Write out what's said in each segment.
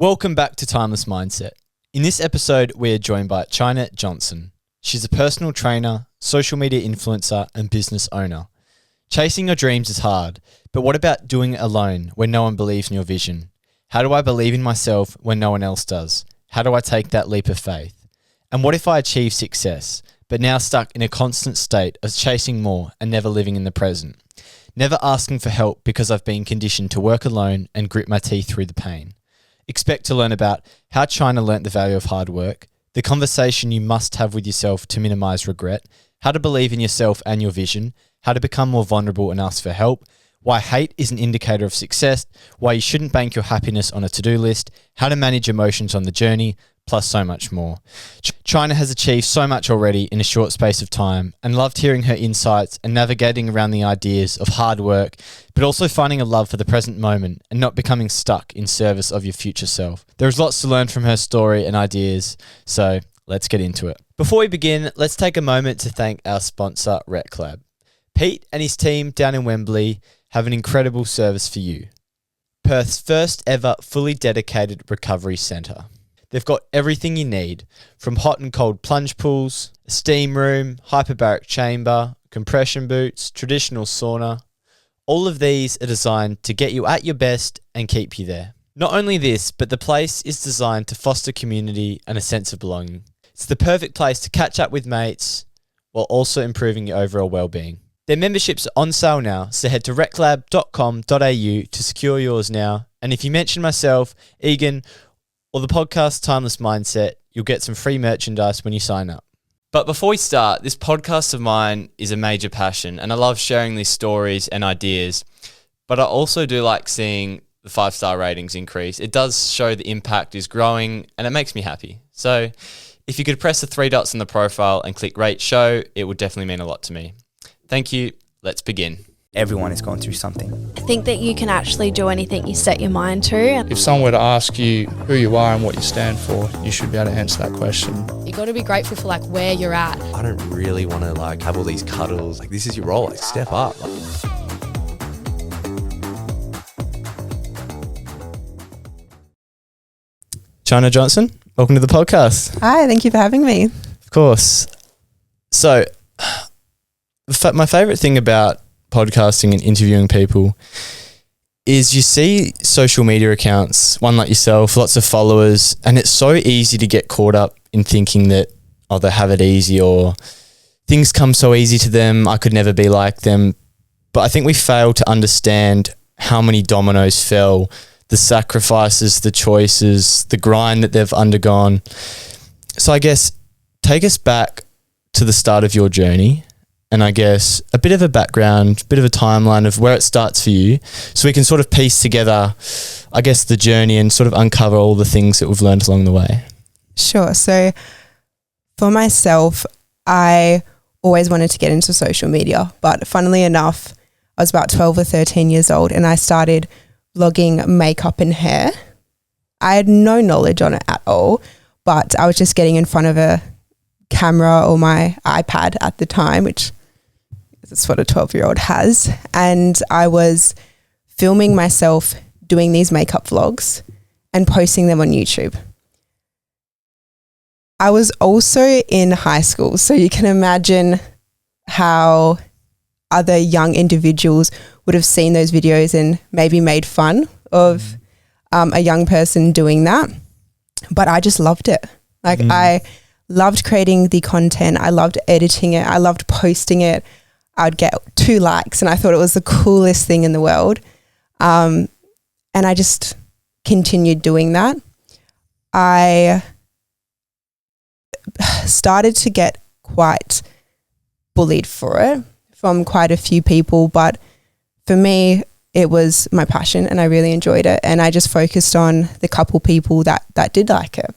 Welcome back to Timeless Mindset. In this episode, we are joined by Chyna Johnson. She's a personal trainer, social media influencer, and business owner. Chasing your dreams is hard, but what about doing it alone when no one believes in your vision? How do I believe in myself when no one else does? How do I take that leap of faith? And what if I achieve success, but now stuck in a constant state of chasing more and never living in the present? Never asking for help because I've been conditioned to work alone and grit my teeth through the pain. Expect to learn about how Chyna learnt the value of hard work, the conversation you must have with yourself to minimize regret, how to believe in yourself and your vision, how to become more vulnerable and ask for help, why hate is an indicator of success, why you shouldn't bank your happiness on a to-do list, how to manage emotions on the journey, plus so much more. Chyna has achieved so much already in a short space of time and loved hearing her insights and navigating around the ideas of hard work, but also finding a love for the present moment and not becoming stuck in service of your future self. There is lots to learn from her story and ideas, so let's get into it. Before we begin, let's take a moment to thank our sponsor, RecLab. Pete and his team down in Wembley have an incredible service for you. Perth's first ever fully dedicated recovery centre. They've got everything you need, from hot and cold plunge pools, a steam room, hyperbaric chamber, compression boots, traditional sauna. All of these are designed to get you at your best and keep you there. Not only this, but the place is designed to foster community and a sense of belonging. It's the perfect place to catch up with mates while also improving your overall well-being. Their memberships are on sale now, so head to reclab.com.au to secure yours now. And if you mention myself, Egan, or the podcast Timeless Mindset, you'll get some free merchandise when you sign up. But before we start, this podcast of mine is a major passion, and I love sharing these stories and ideas. But I also do like seeing the 5-star ratings increase. It does show the impact is growing, and it makes me happy. So if you could press the 3 dots on the profile and click rate show, it would definitely mean a lot to me. Thank you. Let's begin. Everyone is going through something. I think that you can actually do anything you set your mind to. If someone were to ask you who you are and what you stand for, you should be able to answer that question. You got to be grateful for where you're at. I don't really want to have all these cuddles. This is your role. Step up. Chyna Johnson, welcome to the podcast. Hi, thank you for having me. Of course. So, my favourite thing about podcasting and interviewing people is you see social media accounts, one like yourself, lots of followers, and it's so easy to get caught up in thinking that, they have it easy or things come so easy to them, I could never be like them. But I think we fail to understand how many dominoes fell, the sacrifices, the choices, the grind that they've undergone. So I guess take us back to the start of your journey, and I guess a bit of a background, bit of a timeline of where it starts for you, so we can sort of piece together, I guess, the journey and sort of uncover all the things that we've learned along the way. Sure. So for myself, I always wanted to get into social media, but funnily enough, I was about 12 or 13 years old and I started vlogging makeup and hair. I had no knowledge on it at all, but I was just getting in front of a camera or my iPad at the time, which that's what a 12-year-old has. And I was filming myself doing these makeup vlogs and posting them on YouTube. I was also in high school, so you can imagine how other young individuals would have seen those videos and maybe made fun of a young person doing that. But I just loved it. I loved creating the content. I loved editing it. I loved posting it. I would get 2 likes and I thought it was the coolest thing in the world. And I just continued doing that. I started to get quite bullied for it from quite a few people, but for me, it was my passion and I really enjoyed it. And I just focused on the couple people that did like it.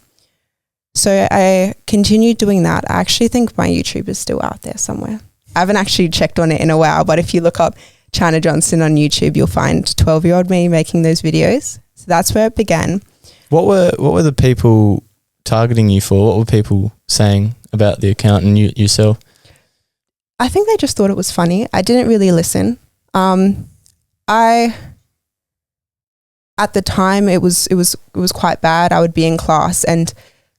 So I continued doing that. I actually think my YouTube is still out there somewhere. I haven't actually checked on it in a while, but if you look up Chyna Johnson on YouTube, you'll find 12-year-old me making those videos. So that's where it began. What were the people targeting you for? What were people saying about the account and yourself? I think they just thought it was funny. I didn't really listen. I at the time it was quite bad. I would be in class and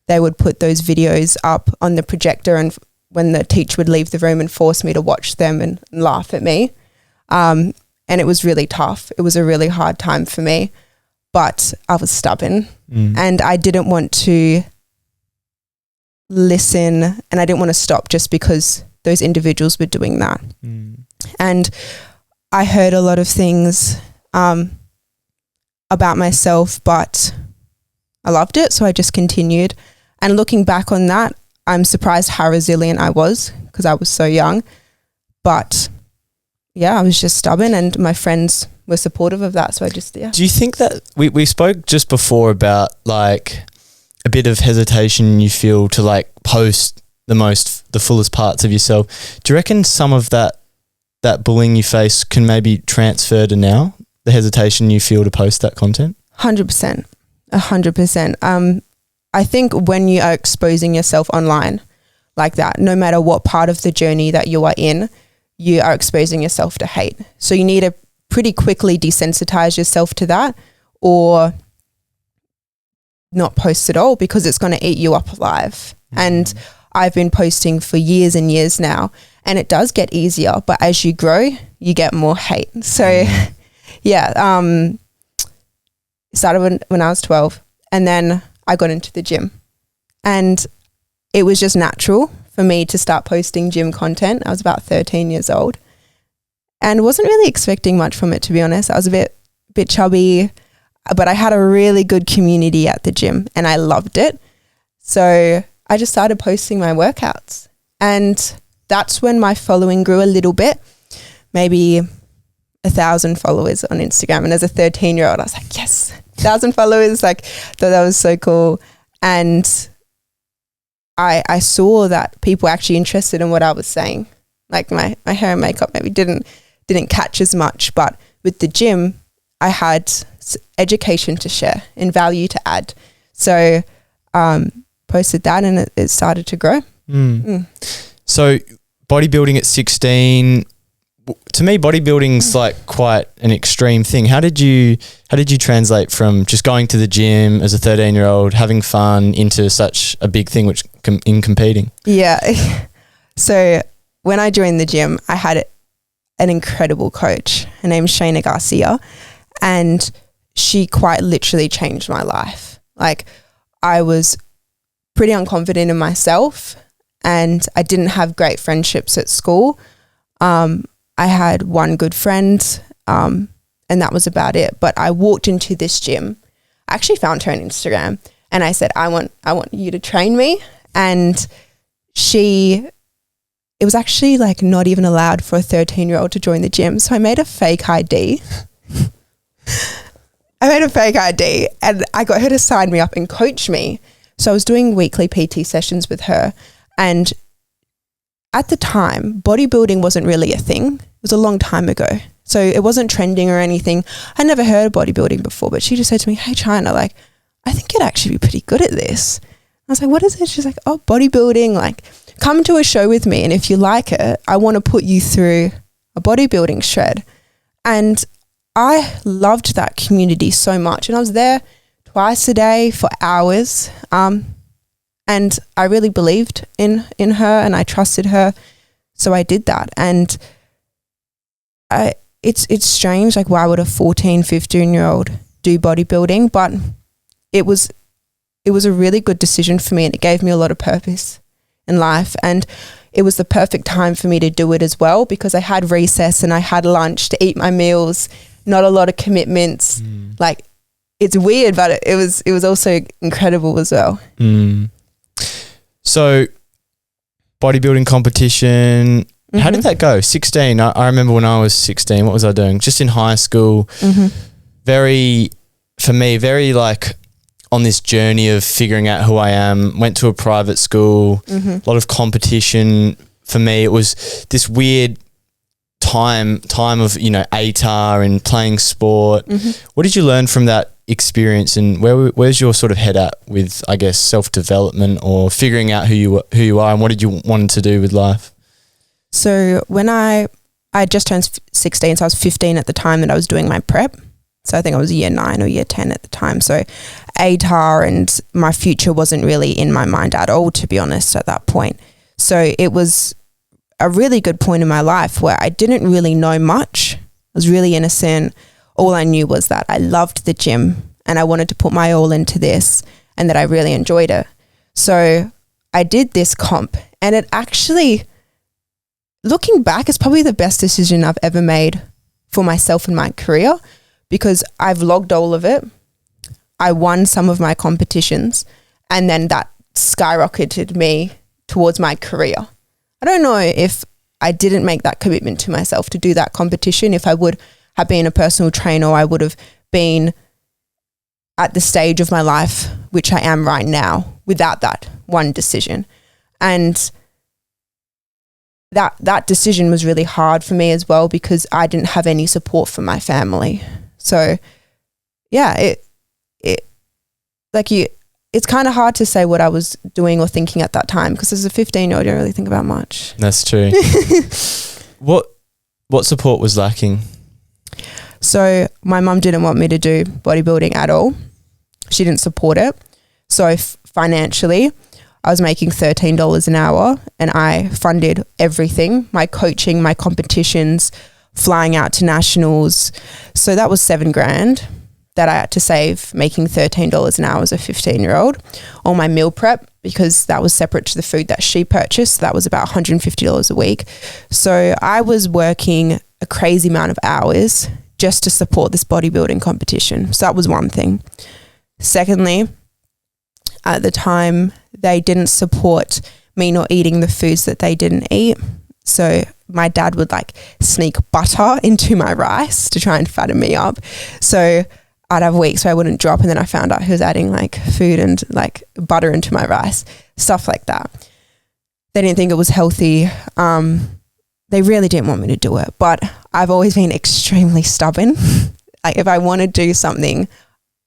they would put those videos up on the projector, and when the teacher would leave the room and force me to watch them and laugh at me. And it was really tough. It was a really hard time for me, but I was stubborn and I didn't want to listen, and I didn't want to stop just because those individuals were doing that. And I heard a lot of things about myself, but I loved it, so I just continued. And looking back on that, I'm surprised how resilient I was because I was so young. But yeah, I was just stubborn, and my friends were supportive of that. So I just, Do you think that we spoke just before about like a bit of hesitation you feel to like post the fullest parts of yourself? Do you reckon some of that bullying you face can maybe transfer to now, the hesitation you feel to post that content? 100%. 100%. I think when you are exposing yourself online like that, no matter what part of the journey that you are in, you are exposing yourself to hate. So you need to pretty quickly desensitize yourself to that, or not post at all, because it's going to eat you up alive. And I've been posting for years and years now, and it does get easier, but as you grow, you get more hate. So yeah, it started when I was 12, and then I got into the gym, and it was just natural for me to start posting gym content. I was about 13 years old and wasn't really expecting much from it, to be honest. I was a bit chubby, but I had a really good community at the gym and I loved it. So I just started posting my workouts, and that's when my following grew a little bit, maybe 1,000 followers on Instagram. And as a 13-year-old, I was like, yes, 1,000 followers. Like, thought that was so cool. And I saw that people were actually interested in what I was saying. Like my hair and makeup maybe didn't catch as much, but with the gym, I had education to share and value to add. So posted that, and it started to grow. So bodybuilding at 16, to me, bodybuilding's like quite an extreme thing. How did you translate from just going to the gym as a 13-year-old, having fun, into such a big thing in competing? Yeah. So when I joined the gym, I had an incredible coach. Her name's Chyna, and she quite literally changed my life. Like, I was pretty unconfident in myself, and I didn't have great friendships at school. I had one good friend, and that was about it. But I walked into this gym. I actually found her on Instagram, and I said, I want you to train me. And it was actually like not even allowed for a 13-year-old to join the gym. So I made a fake ID. And I got her to sign me up and coach me. So I was doing weekly PT sessions with her. And at the time, bodybuilding wasn't really a thing. It was a long time ago. So it wasn't trending or anything. I never heard of bodybuilding before, but she just said to me, hey, Chyna, like, I think you'd actually be pretty good at this. I was like, what is it? She's like, oh, bodybuilding, like, come to a show with me, and if you like it, I want to put you through a bodybuilding shred. And I loved that community so much, and I was there twice a day for hours. And I really believed in her, and I trusted her, so I did that. And it's strange, like, why would a 14, 15-year-old do bodybuilding? But it was a really good decision for me, and it gave me a lot of purpose in life. And it was the perfect time for me to do it as well, because I had recess and I had lunch to eat my meals, not a lot of commitments. Like, it's weird, but it was also incredible as well. So bodybuilding competition, how did that go? 16, I remember when I was 16, what was I doing? Just in high school, very like on this journey of figuring out who I am. Went to a private school, a lot of competition. For me, it was this weird time of, you know, ATAR and playing sport. What did you learn from that experience, and where's your sort of head at with, I guess, self-development or figuring out who you are, and what did you want to do with life? So when I just turned 16, so I was 15 at the time that I was doing my prep So I think I was year 9 or year 10 at the time. So ATAR and my future wasn't really in my mind at all, to be honest, at that point. So it was a really good point in my life where I didn't really know much. I was really innocent. All I knew was that I loved the gym and I wanted to put my all into this and that I really enjoyed it. So I did this comp, and it actually, looking back, is probably the best decision I've ever made for myself in my career, because I vlogged all of it. I won some of my competitions, and then that skyrocketed me towards my career. I don't know if I didn't make that commitment to myself to do that competition, if I would have been a personal trainer, I would have been at the stage of my life which I am right now without that one decision. And that decision was really hard for me as well, because I didn't have any support from my family. So yeah, it's kind of hard to say what I was doing or thinking at that time, because as a 15-year-old, you don't really think about much. That's true. What support was lacking? So my mum didn't want me to do bodybuilding at all. She didn't support it. So financially, I was making $13 an hour, and I funded everything, my coaching, my competitions, flying out to nationals. So that was $7,000 that I had to save, making $13 an hour as a 15-year-old. All my meal prep, because that was separate to the food that she purchased, that was about $150 a week. So I was working a crazy amount of hours just to support this bodybuilding competition. So that was one thing. Secondly, at the time, they didn't support me not eating the foods that they didn't eat. So my dad would like sneak butter into my rice to try and fatten me up. So I'd have weeks where I wouldn't drop, and then I found out he was adding like food and like butter into my rice, stuff like that. They didn't think it was healthy. They really didn't want me to do it, but I've always been extremely stubborn. Like if I want to do something,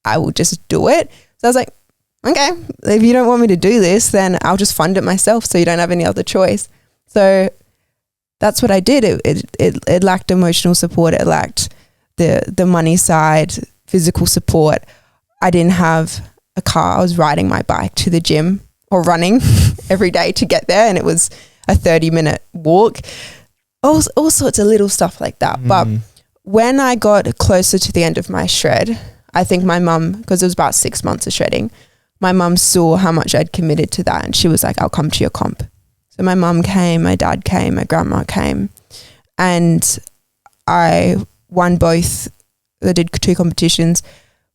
I will just do it. So I was like, okay, if you don't want me to do this, then I'll just fund it myself, so you don't have any other choice. So that's what I did. It lacked emotional support. It lacked the money side, physical support. I didn't have a car. I was riding my bike to the gym or running every day to get there, and it was a 30-minute walk. All sorts of little stuff like that. But when I got closer to the end of my shred, I think my mum, because it was about 6 months of shredding, my mum saw how much I'd committed to that, and she was like, I'll come to your comp. So my mum came, my dad came, my grandma came, and I won both. I did 2 competitions,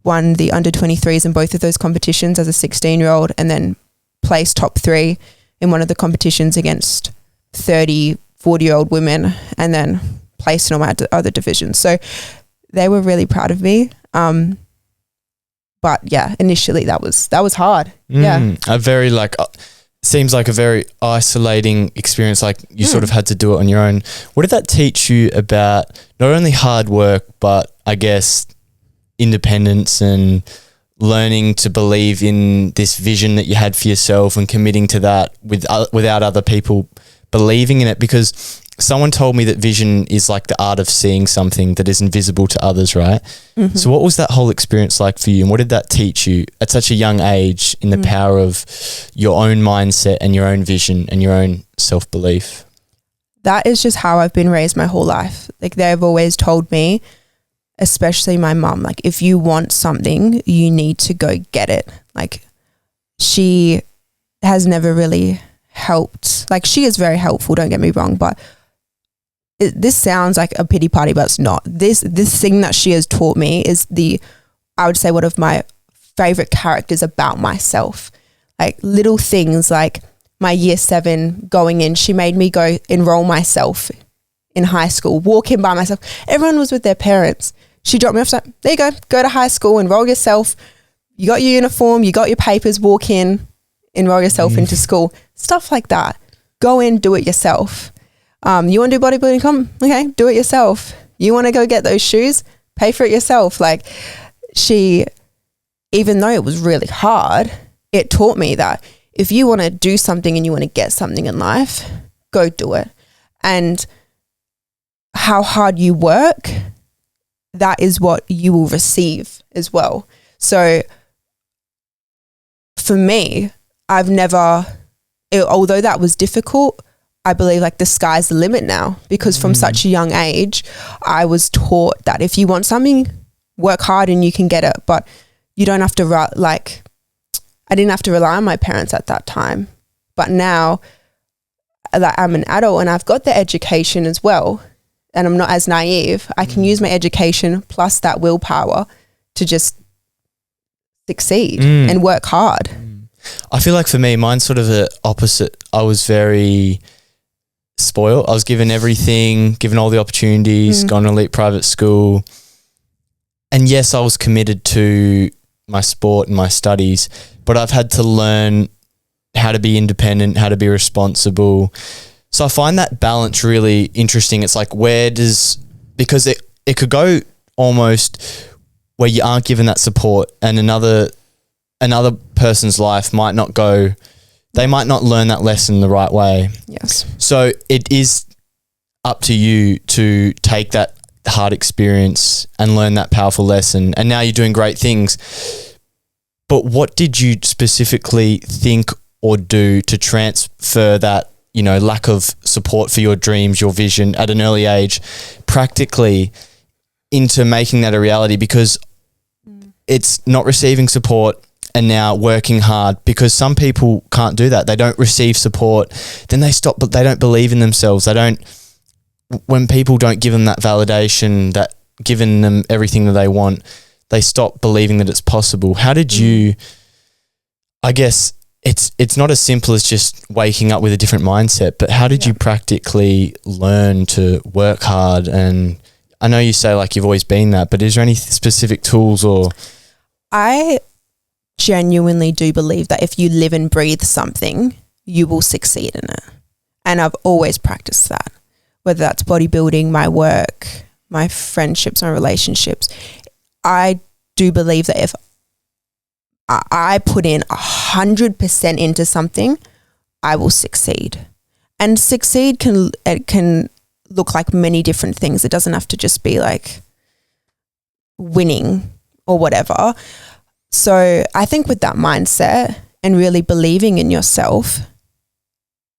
won the under 23s in both of those competitions as a 16-year-old, and then placed top 3 in one of the competitions against 30, 40-year-old women, and then placed in all my other divisions. So they were really proud of me. But yeah, initially that was hard. Yeah. A very seems like a very isolating experience. Like you sort of had to do it on your own. What did that teach you about not only hard work, but I guess independence and learning to believe in this vision that you had for yourself and committing to that without other people believing in it? Because someone told me that vision is like the art of seeing something that is invisible to others, right? Mm-hmm. So what was that whole experience like for you, and what did that teach you at such a young age in the power of your own mindset and your own vision and your own self-belief? That is just how I've been raised my whole life. Like they've always told me, especially my mum, like if you want something, you need to go get it. Like she has never really helped. Like she is very helpful, don't get me wrong, but this sounds like a pity party, but it's not. This thing that she has taught me is I would say one of my favorite characters about myself. Like little things like my year 7 going in, she made me go enroll myself in high school, walk in by myself. Everyone was with their parents. She dropped me off, like, there you go to high school, enroll yourself. You got your uniform, you got your papers, walk in, enroll yourself into school. Stuff like that. Go in, do it yourself. You want to do bodybuilding comp? Okay, do it yourself. You want to go get those shoes? Pay for it yourself. Like she, even though it was really hard, it taught me that if you want to do something and you want to get something in life, go do it. And how hard you work, that is what you will receive as well. So for me, although that was difficult, I believe like the sky's the limit now, because from such a young age, I was taught that if you want something, work hard and you can get it. But you don't have to I didn't have to rely on my parents at that time. But now that I'm an adult and I've got the education as well, and I'm not as naive, I can use my education plus that willpower to just succeed and work hard. I feel like for me, mine's sort of the opposite. I was very spoiled. I was given everything, given all the opportunities, gone to elite private school. And yes, I was committed to my sport and my studies, but I've had to learn how to be independent, how to be responsible. So I find that balance really interesting. It's like, because it could go almost where you aren't given that support, and another person's life might not go, they might not learn that lesson the right way. Yes. So it is up to you to take that hard experience and learn that powerful lesson. And now you're doing great things. But what did you specifically think or do to transfer that, lack of support for your dreams, your vision at an early age, practically into making that a reality? Because it's not receiving support and now working hard, because some people can't do that. They don't receive support, then they stop, but they don't believe in themselves. When people don't give them that validation, that giving them everything that they want, they stop believing that it's possible. How did you, I guess it's not as simple as just waking up with a different mindset, but how did you practically learn to work hard? And I know you say like you've always been that, but is there any specific tools or? I genuinely do believe that if you live and breathe something, you will succeed in it. And I've always practiced that, whether that's bodybuilding, my work, my friendships, my relationships. I do believe that if I put in 100% into something, I will succeed. And succeed can look like many different things. It doesn't have to just be like winning or whatever. So I think with that mindset and really believing in yourself,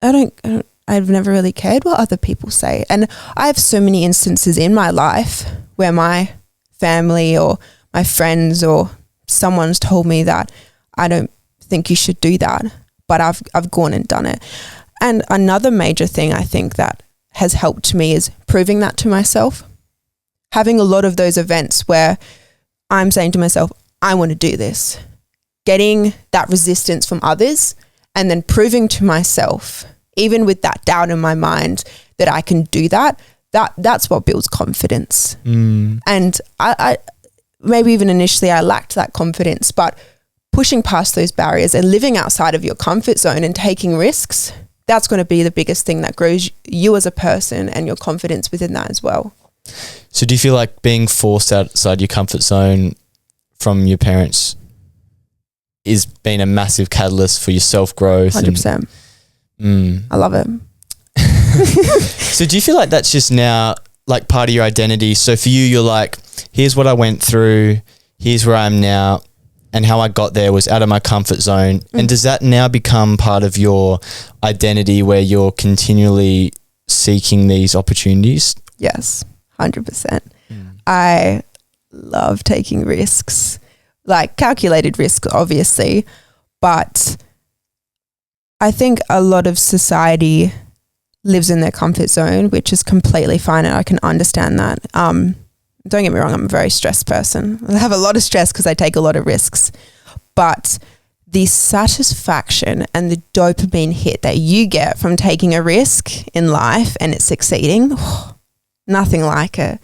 I've never really cared what other people say. And I have so many instances in my life where my family or my friends or someone's told me that I don't think you should do that, but I've gone and done it. And another major thing I think that has helped me is proving that to myself. Having a lot of those events where I'm saying to myself, I want to do this. Getting that resistance from others and then proving to myself, even with that doubt in my mind, that I can do that. That's what builds confidence. And I maybe even initially I lacked that confidence, but pushing past those barriers and living outside of your comfort zone and taking risks, that's going to be the biggest thing that grows you as a person and your confidence within that as well. So do you feel like being forced outside your comfort zone from your parents is being a massive catalyst for your self-growth? 100%. I love it. So do you feel like that's just now like part of your identity? So for you, you're like, here's what I went through, here's where I am now, and how I got there was out of my comfort zone. And does that now become part of your identity where you're continually seeking these opportunities? Yes, 100%. I love taking risks, like calculated risks, obviously, but I think a lot of society lives in their comfort zone, which is completely fine, and I can understand that. Don't get me wrong, I'm a very stressed person. I have a lot of stress because I take a lot of risks, but the satisfaction and the dopamine hit that you get from taking a risk in life and it succeeding, nothing like it.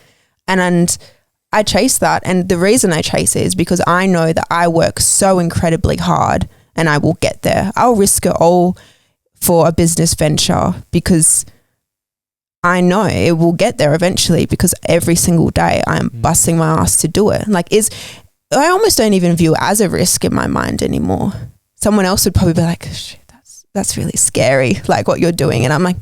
And I chase that, and the reason I chase it is because I know that I work so incredibly hard and I will get there. I'll risk it all for a business venture because I know it will get there eventually, because every single day I am busting my ass to do it. I almost don't even view it as a risk in my mind anymore. Someone else would probably be like, shit, that's really scary, like what you're doing. And I'm like,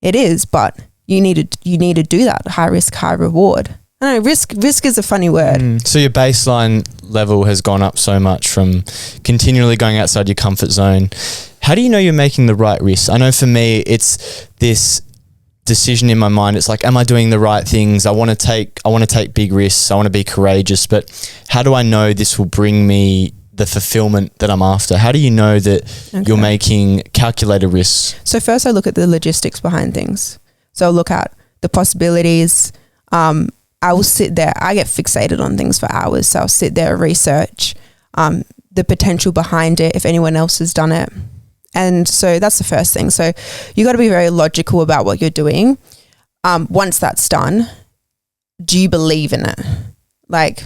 it is, but you need to do that, high risk, high reward. I don't know, risk is a funny word. So your baseline level has gone up so much from continually going outside your comfort zone. How do you know you're making the right risks? I know for me, it's this decision in my mind. It's like, am I doing the right things? I want to take big risks. I want to be courageous, but how do I know this will bring me the fulfillment that I'm after? How do you know that you're making calculated risks? So first I look at the logistics behind things. So I'll look at the possibilities. I will sit there. I get fixated on things for hours. So I'll sit there, research the potential behind it, if anyone else has done it. And so that's the first thing. So you got to be very logical about what you're doing. Once that's done, do you believe in it? Like,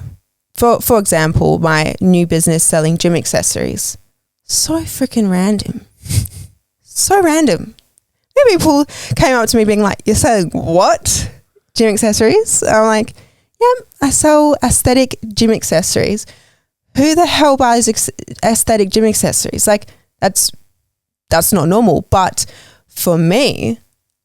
for example, my new business selling gym accessories. So freaking random. So random. People came up to me being like, you're selling what? Gym accessories? I'm like, yeah, I sell aesthetic gym accessories. Who the hell buys aesthetic gym accessories? Like, that's not normal. But for me,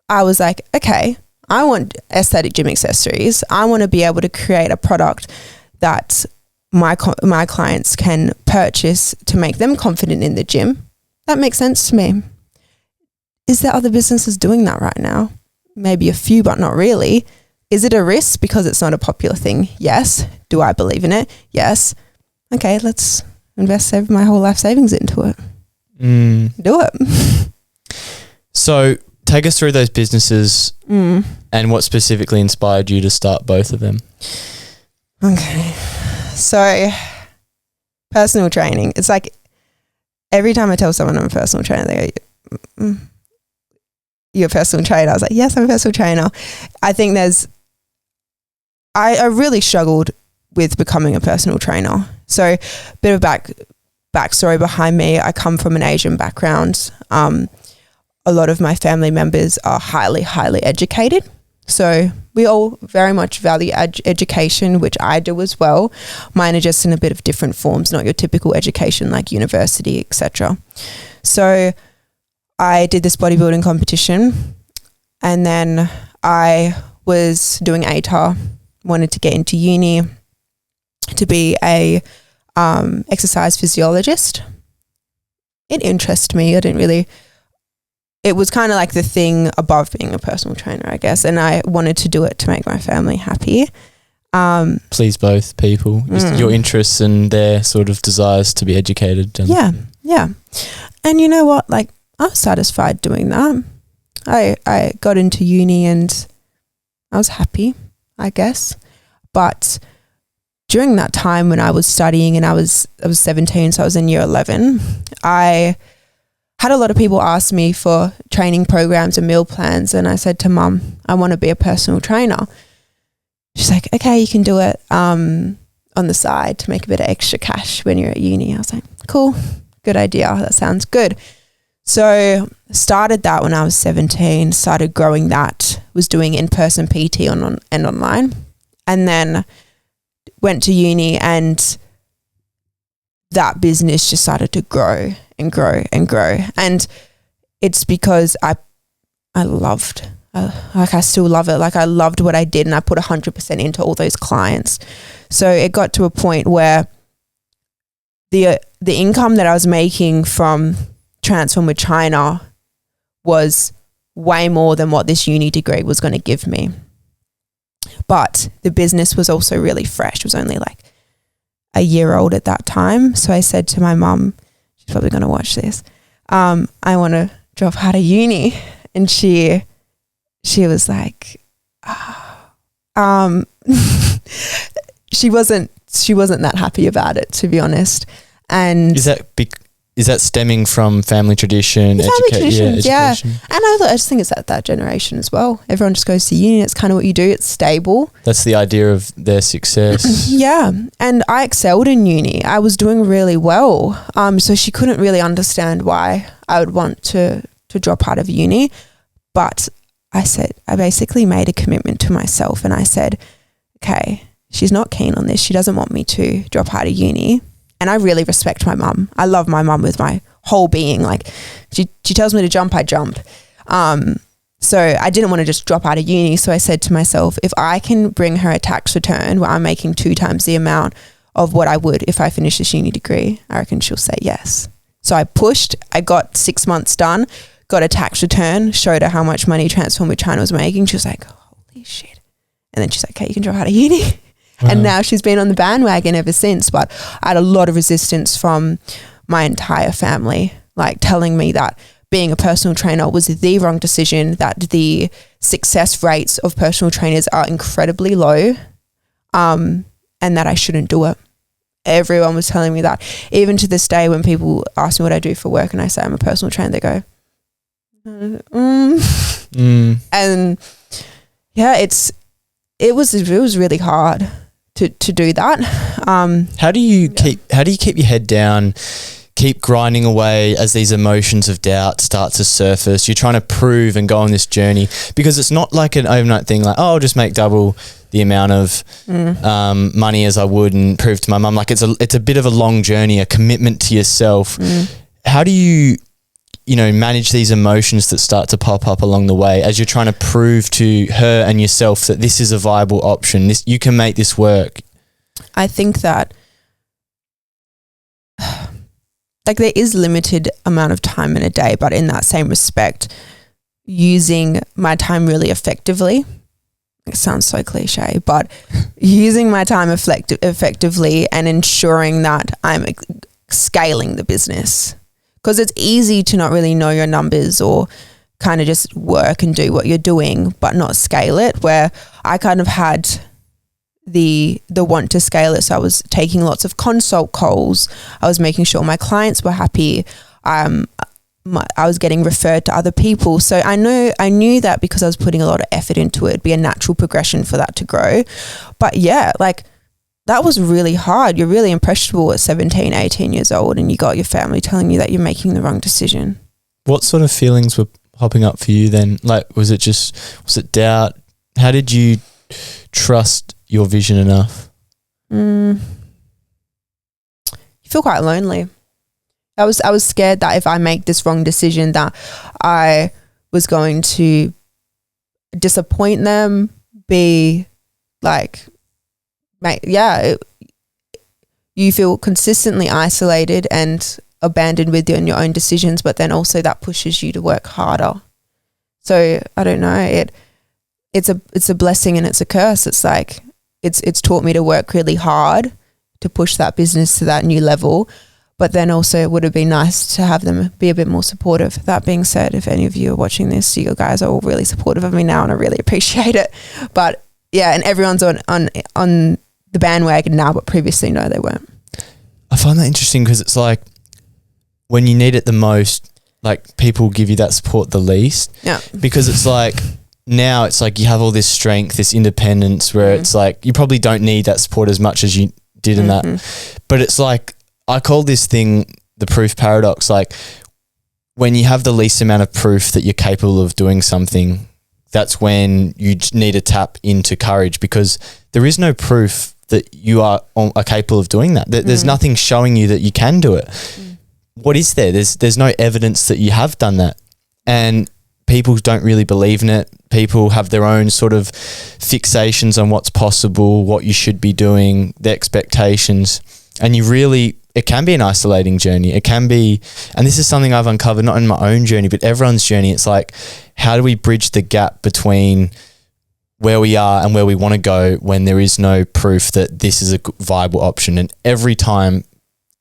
I was like, okay, I want aesthetic gym accessories. I want to be able to create a product that my clients can purchase to make them confident in the gym. That makes sense to me. Is there other businesses doing that right now? Maybe a few, but not really. Is it a risk because it's not a popular thing? Yes. Do I believe in it? Yes. Okay, let's invest my whole life savings into it. Do it. So take us through those businesses and what specifically inspired you to start both of them. Okay. So personal training. It's like every time I tell someone I'm a personal trainer, they go, you're a personal trainer? I was like, yes, I'm a personal trainer. I think I really struggled with becoming a personal trainer. So a bit of backstory behind me. I come from an Asian background. A lot of my family members are highly, highly educated. So we all very much value education, which I do as well. Mine are just in a bit of different forms, not your typical education like university, etc. So I did this bodybuilding competition, and then I was doing ATAR, wanted to get into uni to be a exercise physiologist. It interested me. It was kind of like the thing above being a personal trainer, I guess, and I wanted to do it to make my family happy. Please both people, your interests and their sort of desires to be educated. Yeah. And you know what? Like, I was satisfied doing that. I got into uni and I was happy, I guess. But during that time when I was studying and I was 17, so I was in year 11, I had a lot of people ask me for training programs and meal plans, and I said to Mum, I want to be a personal trainer. She's like, okay, you can do it on the side to make a bit of extra cash when you're at uni. I was like, cool, good idea. That sounds good. So started that when I was 17, started growing that, was doing in-person PT and online, and then went to uni, and that business just started to grow and grow and grow. And it's because I loved, I still love it. Like, I loved what I did, and I put 100% into all those clients. So it got to a point where the income that I was making from Transform with Chyna was way more than what this uni degree was going to give me. But the business was also really fresh. It was only like a year old at that time. So I said to my mum, she's probably going to watch this, I want to drop out of uni. And she was like, she wasn't that happy about it, to be honest. And is that stemming from family tradition? Education. And I just think it's that generation as well. Everyone just goes to uni. It's kind of what you do. It's stable. That's the idea of their success. Yeah. And I excelled in uni. I was doing really well. So she couldn't really understand why I would want to drop out of uni. But I basically made a commitment to myself, and I said, okay, she's not keen on this. She doesn't want me to drop out of uni. And I really respect my mum. I love my mum with my whole being. Like, she tells me to jump, I jump. So I didn't want to just drop out of uni. So I said to myself, if I can bring her a tax return where I'm making 2 times the amount of what I would if I finished this uni degree, I reckon she'll say yes. So I pushed, I got 6 months done, got a tax return, showed her how much money Transform with Chyna was making. She was like, holy shit. And then she's like, okay, you can drop out of uni. Wow. And now she's been on the bandwagon ever since. But I had a lot of resistance from my entire family, like telling me that being a personal trainer was the wrong decision, that the success rates of personal trainers are incredibly low, and that I shouldn't do it. Everyone was telling me that. Even to this day, when people ask me what I do for work and I say I'm a personal trainer, they go, And yeah, it was really hard to do that. How do you keep your head down, keep grinding away as these emotions of doubt start to surface? You're trying to prove and go on this journey, because it's not like an overnight thing like, oh, I'll just make double the amount of money as I would and prove to my mum. Like it's a bit of a long journey, a commitment to yourself. How do you manage these emotions that start to pop up along the way as you're trying to prove to her and yourself that this is a viable option, you can make this work? I think that like there is limited amount of time in a day, but in that same respect, using my time really effectively, it sounds so cliche, but using my time effectively and ensuring that I'm scaling the business. Because it's easy to not really know your numbers or kind of just work and do what you're doing, but not scale it, where I kind of had the want to scale it. So I was taking lots of consult calls. I was making sure my clients were happy. I was getting referred to other people. So I knew that because I was putting a lot of effort into it, it'd be a natural progression for that to grow. But yeah, like that was really hard. You're really impressionable at 17, 18 years old, and you got your family telling you that you're making the wrong decision. What sort of feelings were popping up for you then? Like, was it doubt? How did you trust your vision enough? You feel quite lonely. I was scared that if I make this wrong decision that I was going to disappoint them, be like, you feel consistently isolated and abandoned within your own decisions, but then also that pushes you to work harder. So I don't know, it's a blessing and it's a curse. It's like it's taught me to work really hard to push that business to that new level, but then also it would have been nice to have them be a bit more supportive. That being said, if any of you are watching this, you guys are all really supportive of me now and I really appreciate it. But yeah, and everyone's on the bandwagon now, but previously, no, they weren't. I find that interesting because it's like when you need it the most, like people give you that support the least. Yeah. Because it's like now it's like you have all this strength, this independence where it's like you probably don't need that support as much as you did in that. But it's like I call this thing the proof paradox. Like when you have the least amount of proof that you're capable of doing something, that's when you need to tap into courage, because there is no proof that you are capable of doing that. There's nothing showing you that you can do it. What is there? There's no evidence that you have done that. And people don't really believe in it. People have their own sort of fixations on what's possible, what you should be doing, their expectations. And it can be an isolating journey. It can be, and this is something I've uncovered, not in my own journey, but everyone's journey. It's like, how do we bridge the gap between where we are and where we want to go when there is no proof that this is a viable option? And every time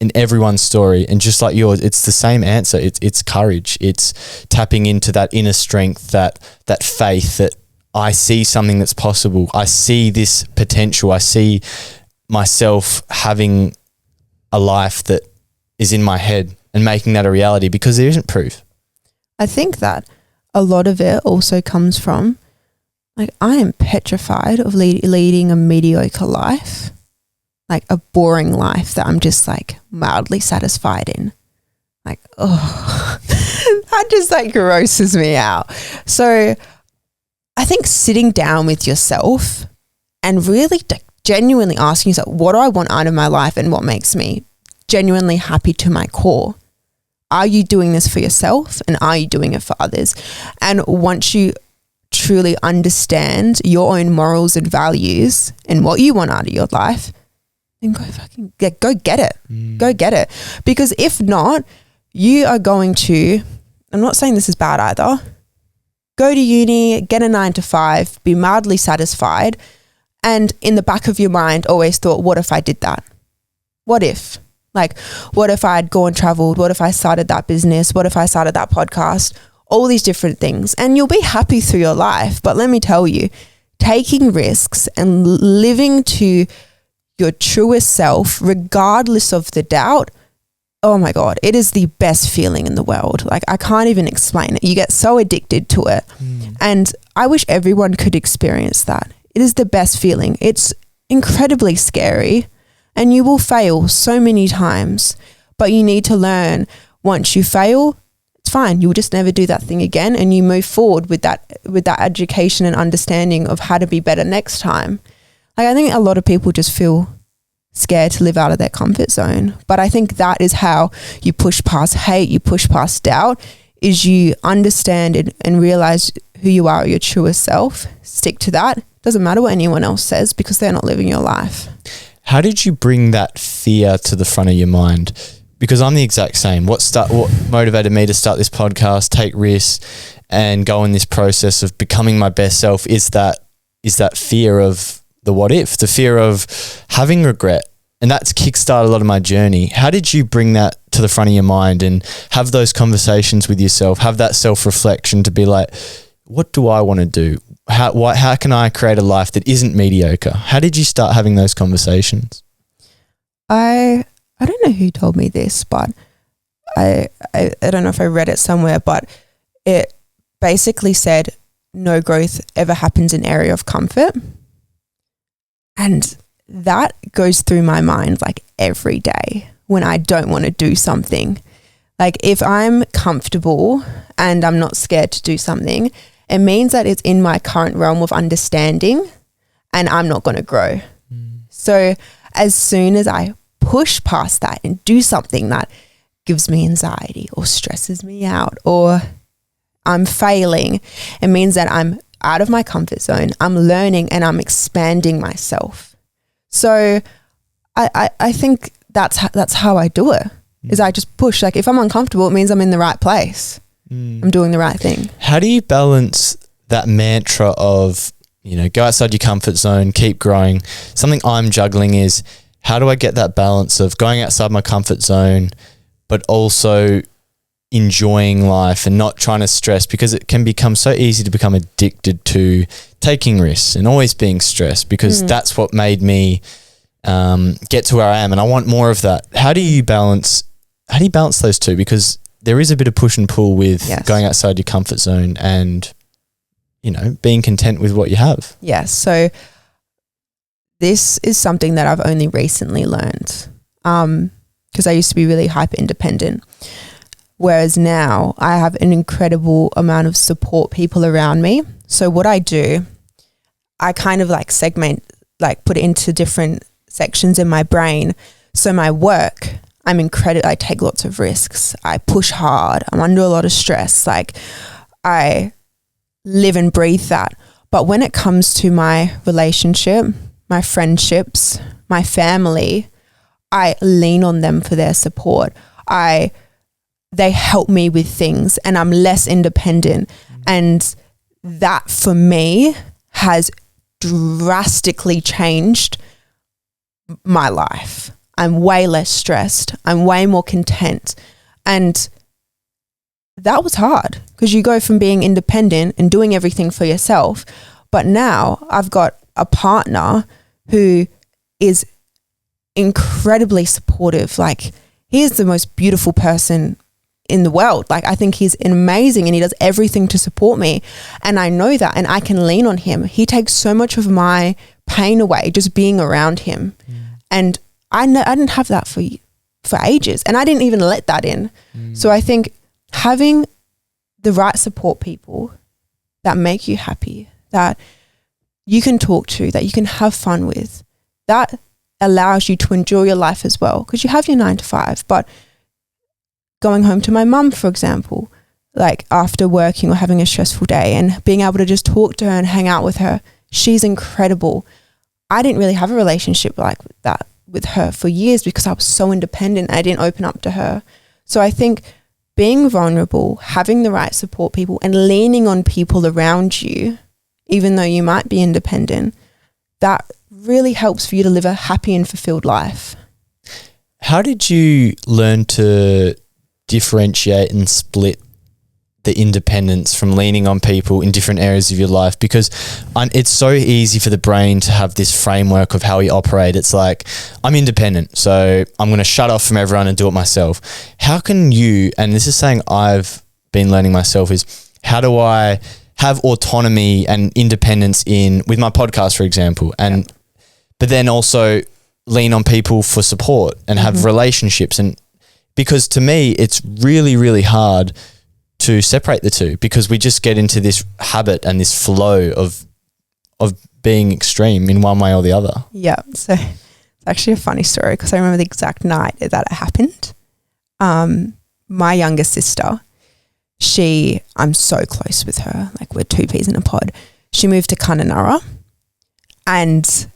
in everyone's story, and just like yours, it's the same answer. It's courage. It's tapping into that inner strength, that faith that I see something that's possible. I see this potential. I see myself having a life that is in my head and making that a reality, because there isn't proof. I think that a lot of it also comes from, like, I am petrified of leading a mediocre life, like a boring life that I'm just like mildly satisfied in. Like, oh, that just like grosses me out. So I think sitting down with yourself and really genuinely asking yourself, what do I want out of my life and what makes me genuinely happy to my core? Are you doing this for yourself and are you doing it for others? And once you truly understand your own morals and values and what you want out of your life, then go get it. Go get it. Because if not, you are going to, I'm not saying this is bad either, go to uni, get a 9 to 5, be mildly satisfied, and in the back of your mind always thought, what if I did that? What if? Like, what if I had gone traveled? What if I started that business? What if I started that podcast? All these different things. And you'll be happy through your life. But let me tell you, taking risks and living to your truest self, regardless of the doubt, oh my God, it is the best feeling in the world. Like, I can't even explain it. You get so addicted to it. And I wish everyone could experience that. It is the best feeling. It's incredibly scary and you will fail so many times, but you need to learn once you fail, it's fine. You'll just never do that thing again, and you move forward with that education and understanding of how to be better next time. Like, I think a lot of people just feel scared to live out of their comfort zone, but I think that is how you push past hate, you push past doubt, is you understand and realize who you are, your truest self. Stick to that. Doesn't matter what anyone else says because they're not living your life. How did you bring that fear to the front of your mind? Because I'm the exact same. What motivated me to start this podcast, take risks, and go in this process of becoming my best self is that fear of the what if, the fear of having regret. And that's kickstarted a lot of my journey. How did you bring that to the front of your mind and have those conversations with yourself, have that self-reflection to be like, what do I want to do? How can I create a life that isn't mediocre? How did you start having those conversations? I don't know who told me this, but I don't know if I read it somewhere, but it basically said no growth ever happens in area of comfort. And that goes through my mind like every day when I don't want to do something. Like, if I'm comfortable and I'm not scared to do something, it means that it's in my current realm of understanding and I'm not going to grow. So as soon as I push past that and do something that gives me anxiety or stresses me out or I'm failing, it means that I'm out of my comfort zone, I'm learning and I'm expanding myself. So I think that's how I do it, is I just push. Like, if I'm uncomfortable, it means I'm in the right place. I'm doing the right thing. How do you balance that mantra of, go outside your comfort zone, keep growing? Something I'm juggling is, how do I get that balance of going outside my comfort zone, but also enjoying life and not trying to stress, because it can become so easy to become addicted to taking risks and always being stressed, because that's what made me get to where I am, and I want more of that. How do you balance those two? Because there is a bit of push and pull with going outside your comfort zone and, being content with what you have. Yes. So this is something that I've only recently learned, because I used to be really hyper independent. Whereas now I have an incredible amount of support people around me. So what I do, I kind of like segment, like put it into different sections in my brain. So my work, I take lots of risks. I push hard. I'm under a lot of stress. Like, I live and breathe that. But when it comes to my relationship, my friendships, my family, I lean on them for their support. They help me with things and I'm less independent. And that for me has drastically changed my life. I'm way less stressed. I'm way more content. And that was hard, because you go from being independent and doing everything for yourself. But now I've got a partner who is incredibly supportive. Like, he is the most beautiful person in the world. Like, I think he's amazing and he does everything to support me. And I know that, and I can lean on him. He takes so much of my pain away just being around him. And I didn't have that for ages, and I didn't even let that in. So I think having the right support people that make you happy, that you can talk to, that you can have fun with, that allows you to enjoy your life as well. Because you have your 9 to 5, but going home to my mum, for example, like after working or having a stressful day and being able to just talk to her and hang out with her. She's incredible. I didn't really have a relationship like that with her for years because I was so independent. I didn't open up to her. So I think being vulnerable, having the right support people and leaning on people around you, even though you might be independent, that really helps for you to live a happy and fulfilled life. How did you learn to differentiate and split the independence from leaning on people in different areas of your life? Because it's so easy for the brain to have this framework of how we operate. It's like, I'm independent, so I'm going to shut off from everyone and do it myself. How can you, and this is something I've been learning myself, is how do I have autonomy and independence with my podcast, for example, and but then also lean on people for support and have relationships. And because to me, it's really, really hard to separate the two because we just get into this habit and this flow of being extreme in one way or the other. Yeah. So it's actually a funny story because I remember the exact night that it happened. My younger sister, I'm so close with her. Like we're two peas in a pod. She moved to Kununurra and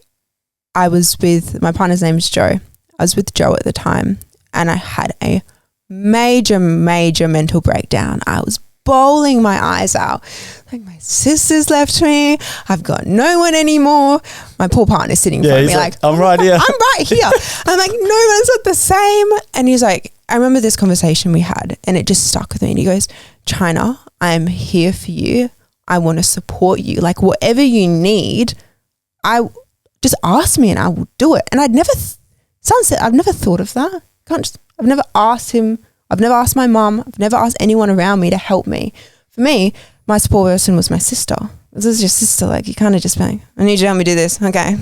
I was with, my partner's name is Joe. I was with Joe at the time and I had a major mental breakdown. I was bawling my eyes out. Like my sister's left me. I've got no one anymore. My poor partner's sitting in front of me like, I'm right here. I'm right here. I'm like, no, but it's not the same. And he's like, I remember this conversation we had and it just stuck with me. And he goes, Chyna, I'm here for you. I want to support you. Like whatever you need, just ask me and I will do it. And I've never thought of that. I've never asked him. I've never asked my mum. I've never asked anyone around me to help me. For me, my support person was my sister. This is your sister. Like you kind of just be like, I need you to help me do this. Okay.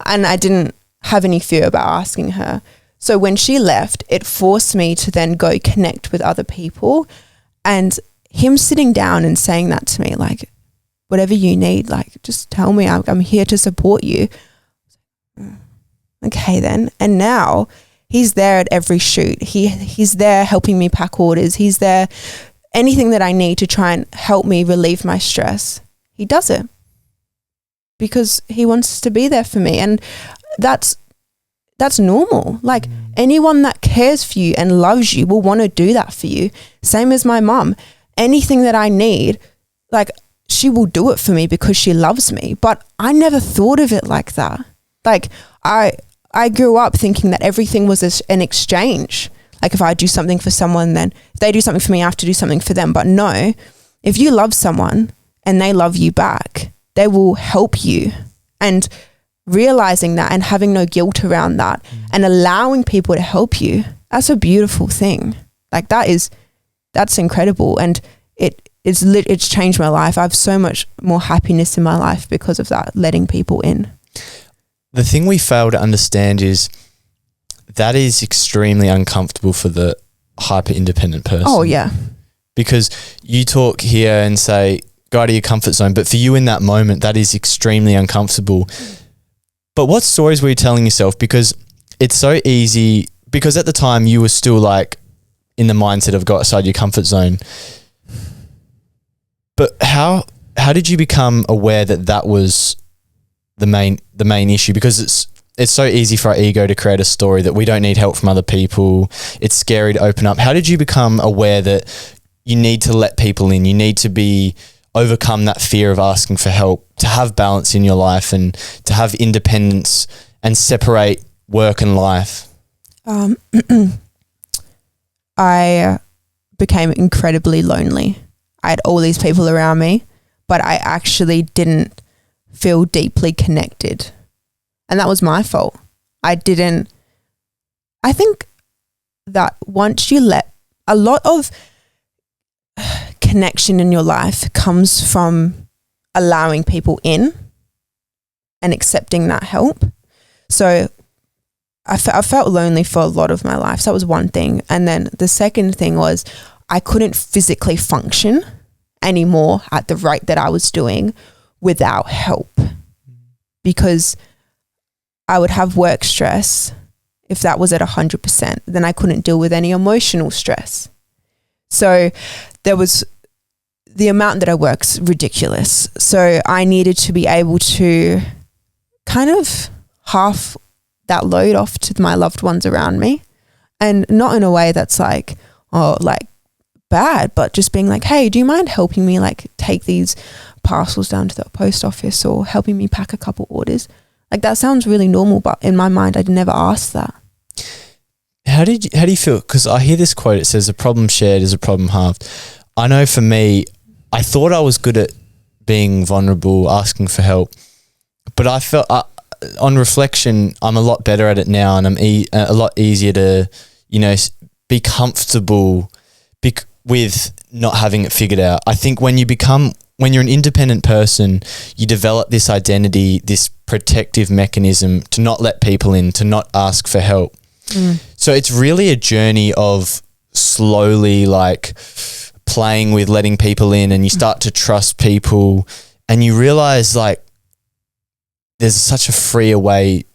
And I didn't have any fear about asking her. So when she left, it forced me to then go connect with other people. And him sitting down and saying that to me, like, whatever you need, like, just tell me. I'm here to support you. Okay then. And now he's there at every shoot. He's there helping me pack orders. He's there, anything that I need to try and help me relieve my stress. He does it because he wants to be there for me. And that's normal. Like anyone that cares for you and loves you will want to do that for you. Same as my mum. Anything that I need, like, she will do it for me because she loves me. But I never thought of it like that. Like I grew up thinking that everything was an exchange. Like if I do something for someone, then if they do something for me, I have to do something for them. But no, if you love someone and they love you back, they will help you. And realizing that and having no guilt around that and allowing people to help you, that's a beautiful thing. Like that's incredible. And it's changed my life. I have so much more happiness in my life because of that, letting people in. The thing we fail to understand is that is extremely uncomfortable for the hyper independent person. Oh yeah. Because you talk here and say, go out of your comfort zone. But for you in that moment, that is extremely uncomfortable. But what stories were you telling yourself? Because it's so easy, because at the time you were still like in the mindset of go outside your comfort zone. But how did you become aware that was the main issue? Because it's so easy for our ego to create a story that we don't need help from other people. It's scary to open up. How did you become aware that you need to let people in? You need to overcome that fear of asking for help, to have balance in your life and to have independence and separate work and life? I became incredibly lonely. I had all these people around me, but I actually didn't feel deeply connected. And that was my fault. I think that once you let a lot of connection in your life comes from allowing people in and accepting that help. So I felt lonely for a lot of my life. So that was one thing. And then the second thing was I couldn't physically function anymore at the rate that I was doing without help, because I would have work stress. If that was at 100%, then I couldn't deal with any emotional stress. So there was the amount that I work's ridiculous. So I needed to be able to kind of half that load off to my loved ones around me, and not in a way that's like, oh, like bad, but just being like, hey, do you mind helping me like take these parcels down to the post office, or helping me pack a couple orders? Like that sounds really normal, but in my mind I'd never asked that. How do you feel? Because I hear this quote, it says a problem shared is a problem halved. I know for me, I thought I was good at being vulnerable, asking for help, but I felt on reflection, I'm a lot better at it now, and I'm a lot easier to, be comfortable with not having it figured out. I think when you're an independent person, you develop this identity, this protective mechanism to not let people in, to not ask for help. So it's really a journey of slowly like playing with letting people in, and you start to trust people, and you realize like there's such a freer way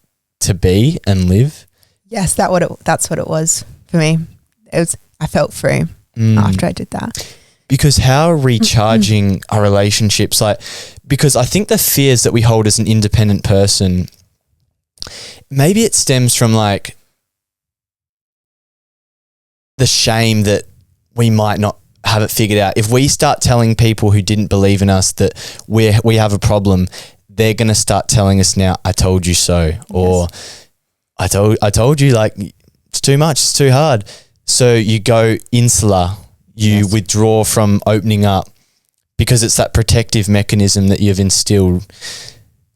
to be and live. Yes, that's what it was for me. I felt free after I did that. Because how recharging are relationships? Like, because I think the fears that we hold as an independent person, maybe it stems from like the shame that we might not have it figured out. If we start telling people who didn't believe in us that we have a problem, they're going to start telling us now, I told you so, or I told you, like, it's too much, it's too hard. So you go insular, you withdraw from opening up because it's that protective mechanism that you've instilled.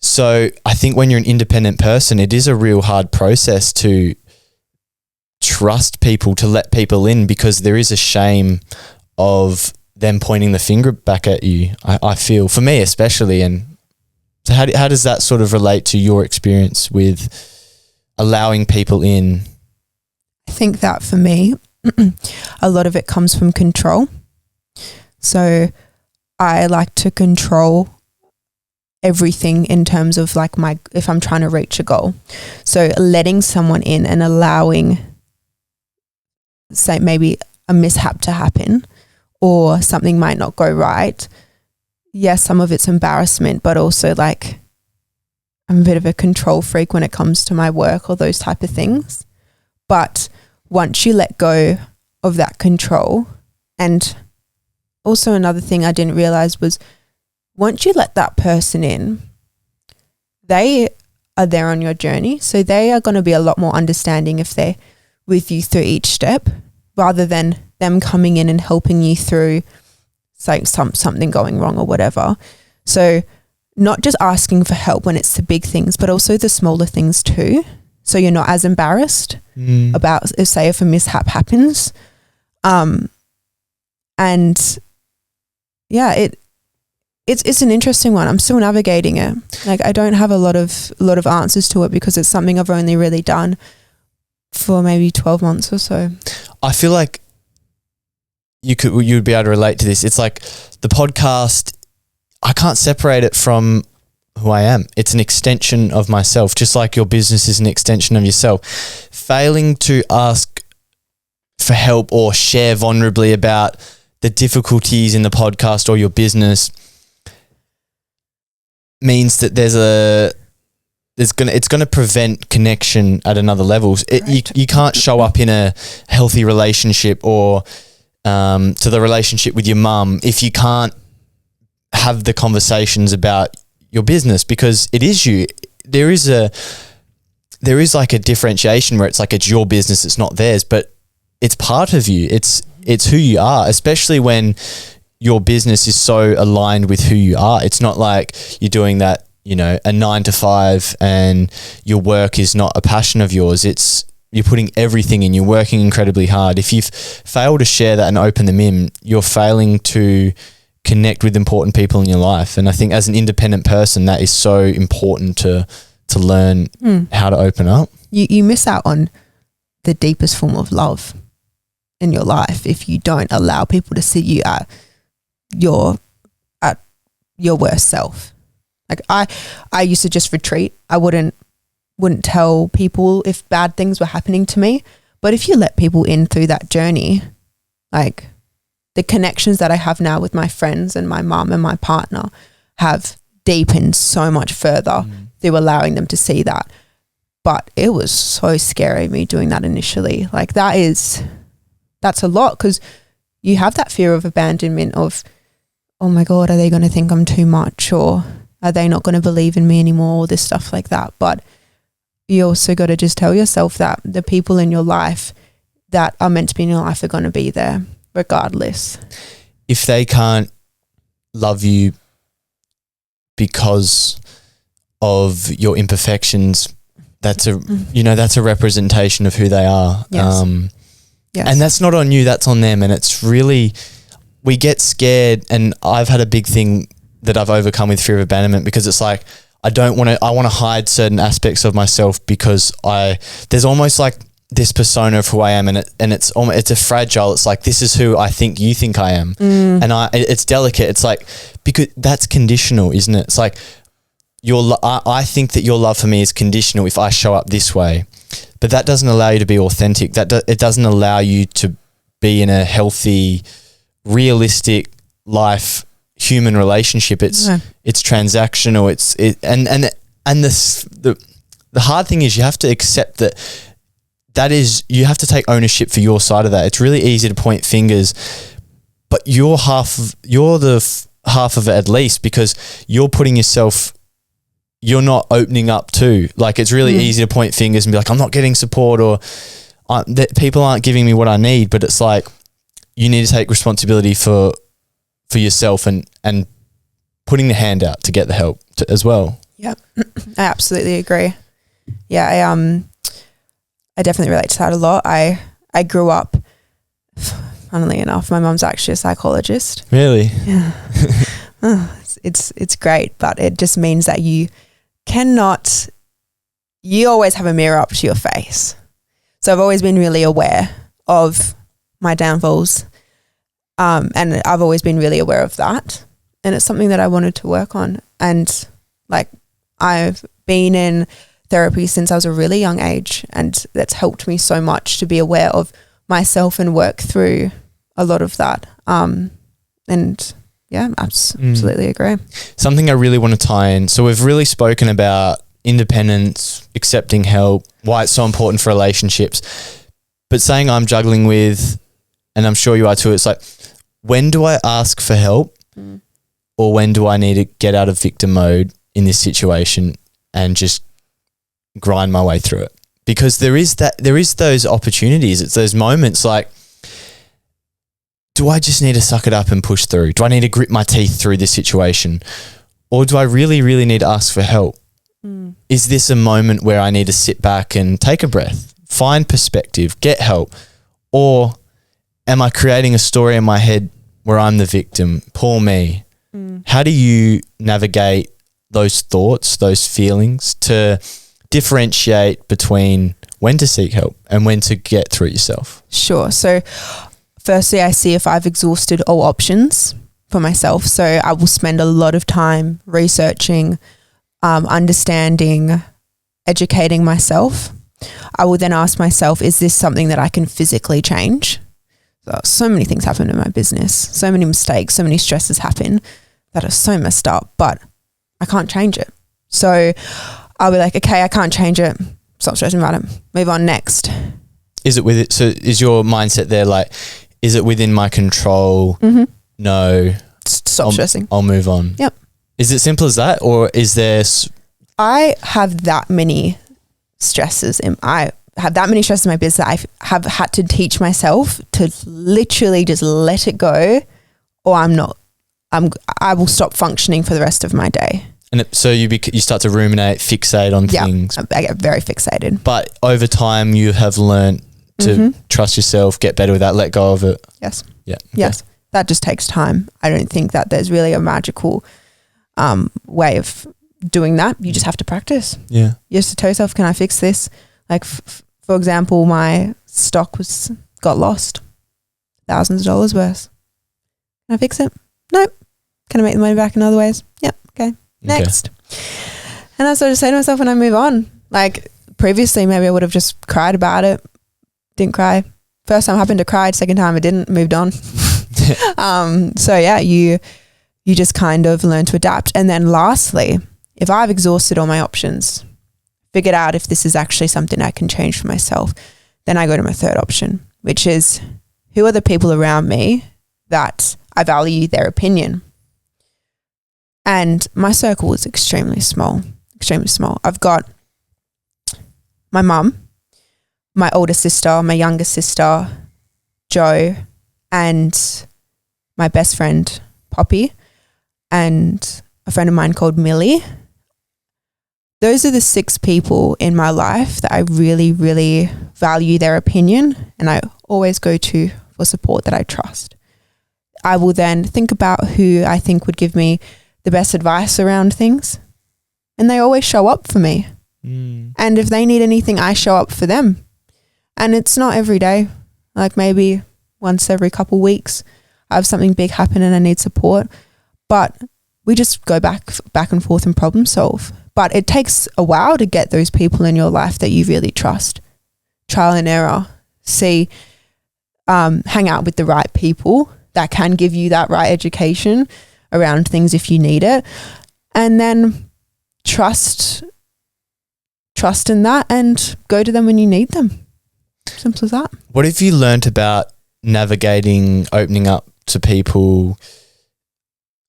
So I think when you're an independent person, it is a real hard process to trust people, to let people in, because there is a shame of them pointing the finger back at you, I feel, for me especially. And so how does that sort of relate to your experience with allowing people in? I think that for me, a lot of it comes from control. So I like to control everything in terms of like if I'm trying to reach a goal. So letting someone in and allowing, say, maybe a mishap to happen or something might not go right. Yes, some of it's embarrassment, but also like I'm a bit of a control freak when it comes to my work or those type of things. But once you let go of that control, and also another thing I didn't realize was once you let that person in, they are there on your journey. So they are going to be a lot more understanding if they're with you through each step, rather than them coming in and helping you through like something going wrong or whatever. So not just asking for help when it's the big things, but also the smaller things too. So you're not as embarrassed about, say, if a mishap happens. And yeah, it's an interesting one. I'm still navigating it. Like I don't have a lot of answers to it because it's something I've only really done for maybe 12 months or so. I feel like you'd be able to relate to this. It's like the podcast, I can't separate it from who I am. It's an extension of myself, just like your business is an extension of yourself. Failing to ask for help or share vulnerably about the difficulties in the podcast or your business means that it's going to prevent connection at another level. You can't show up in a healthy relationship or to the relationship with your mum if you can't have the conversations about your business, because it is you. There is like a differentiation where it's like it's your business, it's not theirs, but it's part of you. It's who you are, especially when your business is so aligned with who you are. It's not like you're doing that, a 9-to-5 and your work is not a passion of yours. You're putting everything in, you're working incredibly hard. If you fail to share that and open them in, you're failing to connect with important people in your life. And I think as an independent person, that is so important to learn how to open up. You miss out on the deepest form of love in your life if you don't allow people to see you at your worst self. Like I used to just retreat. I wouldn't tell people if bad things were happening to me. But if you let people in through that journey, like the connections that I have now with my friends and my mum and my partner have deepened so much further through allowing them to see that. But it was so scary, me doing that initially. Like that's a lot, because you have that fear of abandonment of, oh my God, are they going to think I'm too much, or are they not going to believe in me anymore, or this stuff like that. But you also got to just tell yourself that the people in your life that are meant to be in your life are going to be there regardless. If they can't love you because of your imperfections, that's a representation of who they are. Yes. Yes. And that's not on you, that's on them. And it's really, we get scared, and I've had a big thing that I've overcome with fear of abandonment, because it's like, I want to hide certain aspects of myself, because there's almost like this persona of who I am, and it's a fragile, it's like, this is who I think you think I am. And it's delicate. It's like, because that's conditional, isn't it? It's like, I think that your love for me is conditional if I show up this way, but that doesn't allow you to be authentic. It doesn't allow you to be in a healthy, realistic life, human relationship. It's transactional. The hard thing is, you have to accept that is, you have to take ownership for your side of that. It's really easy to point fingers, but you're the half of it at least, because you're putting yourself, you're not opening up too. Like, it's really easy to point fingers and be like, I'm not getting support, or that people aren't giving me what I need. But it's like, you need to take responsibility for yourself and putting the hand out to get the help as well. Yep. I absolutely agree. Yeah. I definitely relate to that a lot. I grew up, funnily enough, my mum's actually a psychologist. Really? Yeah. It's great, but it just means that you always have a mirror up to your face. So I've always been really aware of my downfalls, and I've always been really aware of that, and it's something that I wanted to work on. And like, I've been in therapy since I was a really young age, and that's helped me so much to be aware of myself and work through a lot of that. And yeah, absolutely agree. Something I really want to tie in. So we've really spoken about independence, accepting help, why it's so important for relationships. But saying I'm juggling with, and I'm sure you are too, it's like, when do I ask for help, or when do I need to get out of victim mode in this situation and just grind my way through it? Because there is those opportunities. It's those moments like, do I just need to suck it up and push through? Do I need to grit my teeth through this situation? Or do I really, really need to ask for help? Is this a moment where I need to sit back and take a breath, find perspective, get help? Or am I creating a story in my head where I'm the victim? Poor me. How do you navigate those thoughts, those feelings, to differentiate between when to seek help and when to get through it yourself? Sure. So firstly, I see if I've exhausted all options for myself. So I will spend a lot of time researching, understanding, educating myself. I will then ask myself, is this something that I can physically change? So many things happen in my business, so many mistakes, so many stresses happen that are so messed up, but I can't change it. So I'll be like, okay, I can't change it. Stop stressing about it. Move on next. Is it with it? So is your mindset there like, is it within my control? No. Stop stressing. I'll move on. Yep. Is it simple as that, or is there? I have that many stresses. I have that many stresses in my business that I have had to teach myself to literally just let it go, or I will stop functioning for the rest of my day. And so you start to ruminate, fixate on things. I get very fixated. But over time, you have learned to trust yourself, get better with that, let go of it. Yes. Yeah. Okay. Yes. That just takes time. I don't think that there's really a magical way of doing that. You just have to practice. Yeah. You have to tell yourself, can I fix this? Like, for example, my stock got lost. Thousands of dollars worth. Can I fix it? Nope. Can I make the money back in other ways? Yep. Okay. Next. And I sort of say to myself when I move on, like previously maybe I would have just cried about it. Didn't cry. First time happened to cry. Second time I didn't. Moved on. So yeah, you just kind of learn to adapt. And then lastly, if I've exhausted all my options, figured out if this is actually something I can change for myself, then I go to my third option, which is who are the people around me that I value their opinion. And my circle is extremely small. I've got my mum, my older sister, my younger sister, Jo, and my best friend, Poppy, and a friend of mine called Millie. Those are the 6 people in my life that I really, really value their opinion, and I always go to for support that I trust. I will then think about who I think would give me the best advice around things, and they always show up for me. And if they need anything, I show up for them. And it's not every day, like maybe once every couple of weeks I have something big happen and I need support, but we just go back and forth and problem solve. But it takes a while to get those people in your life that you really trust. Trial and error. Hang out with the right people that can give you that right education around things if you need it. And then trust in that and go to them when you need them. Simple as that. What have you learnt about navigating opening up to people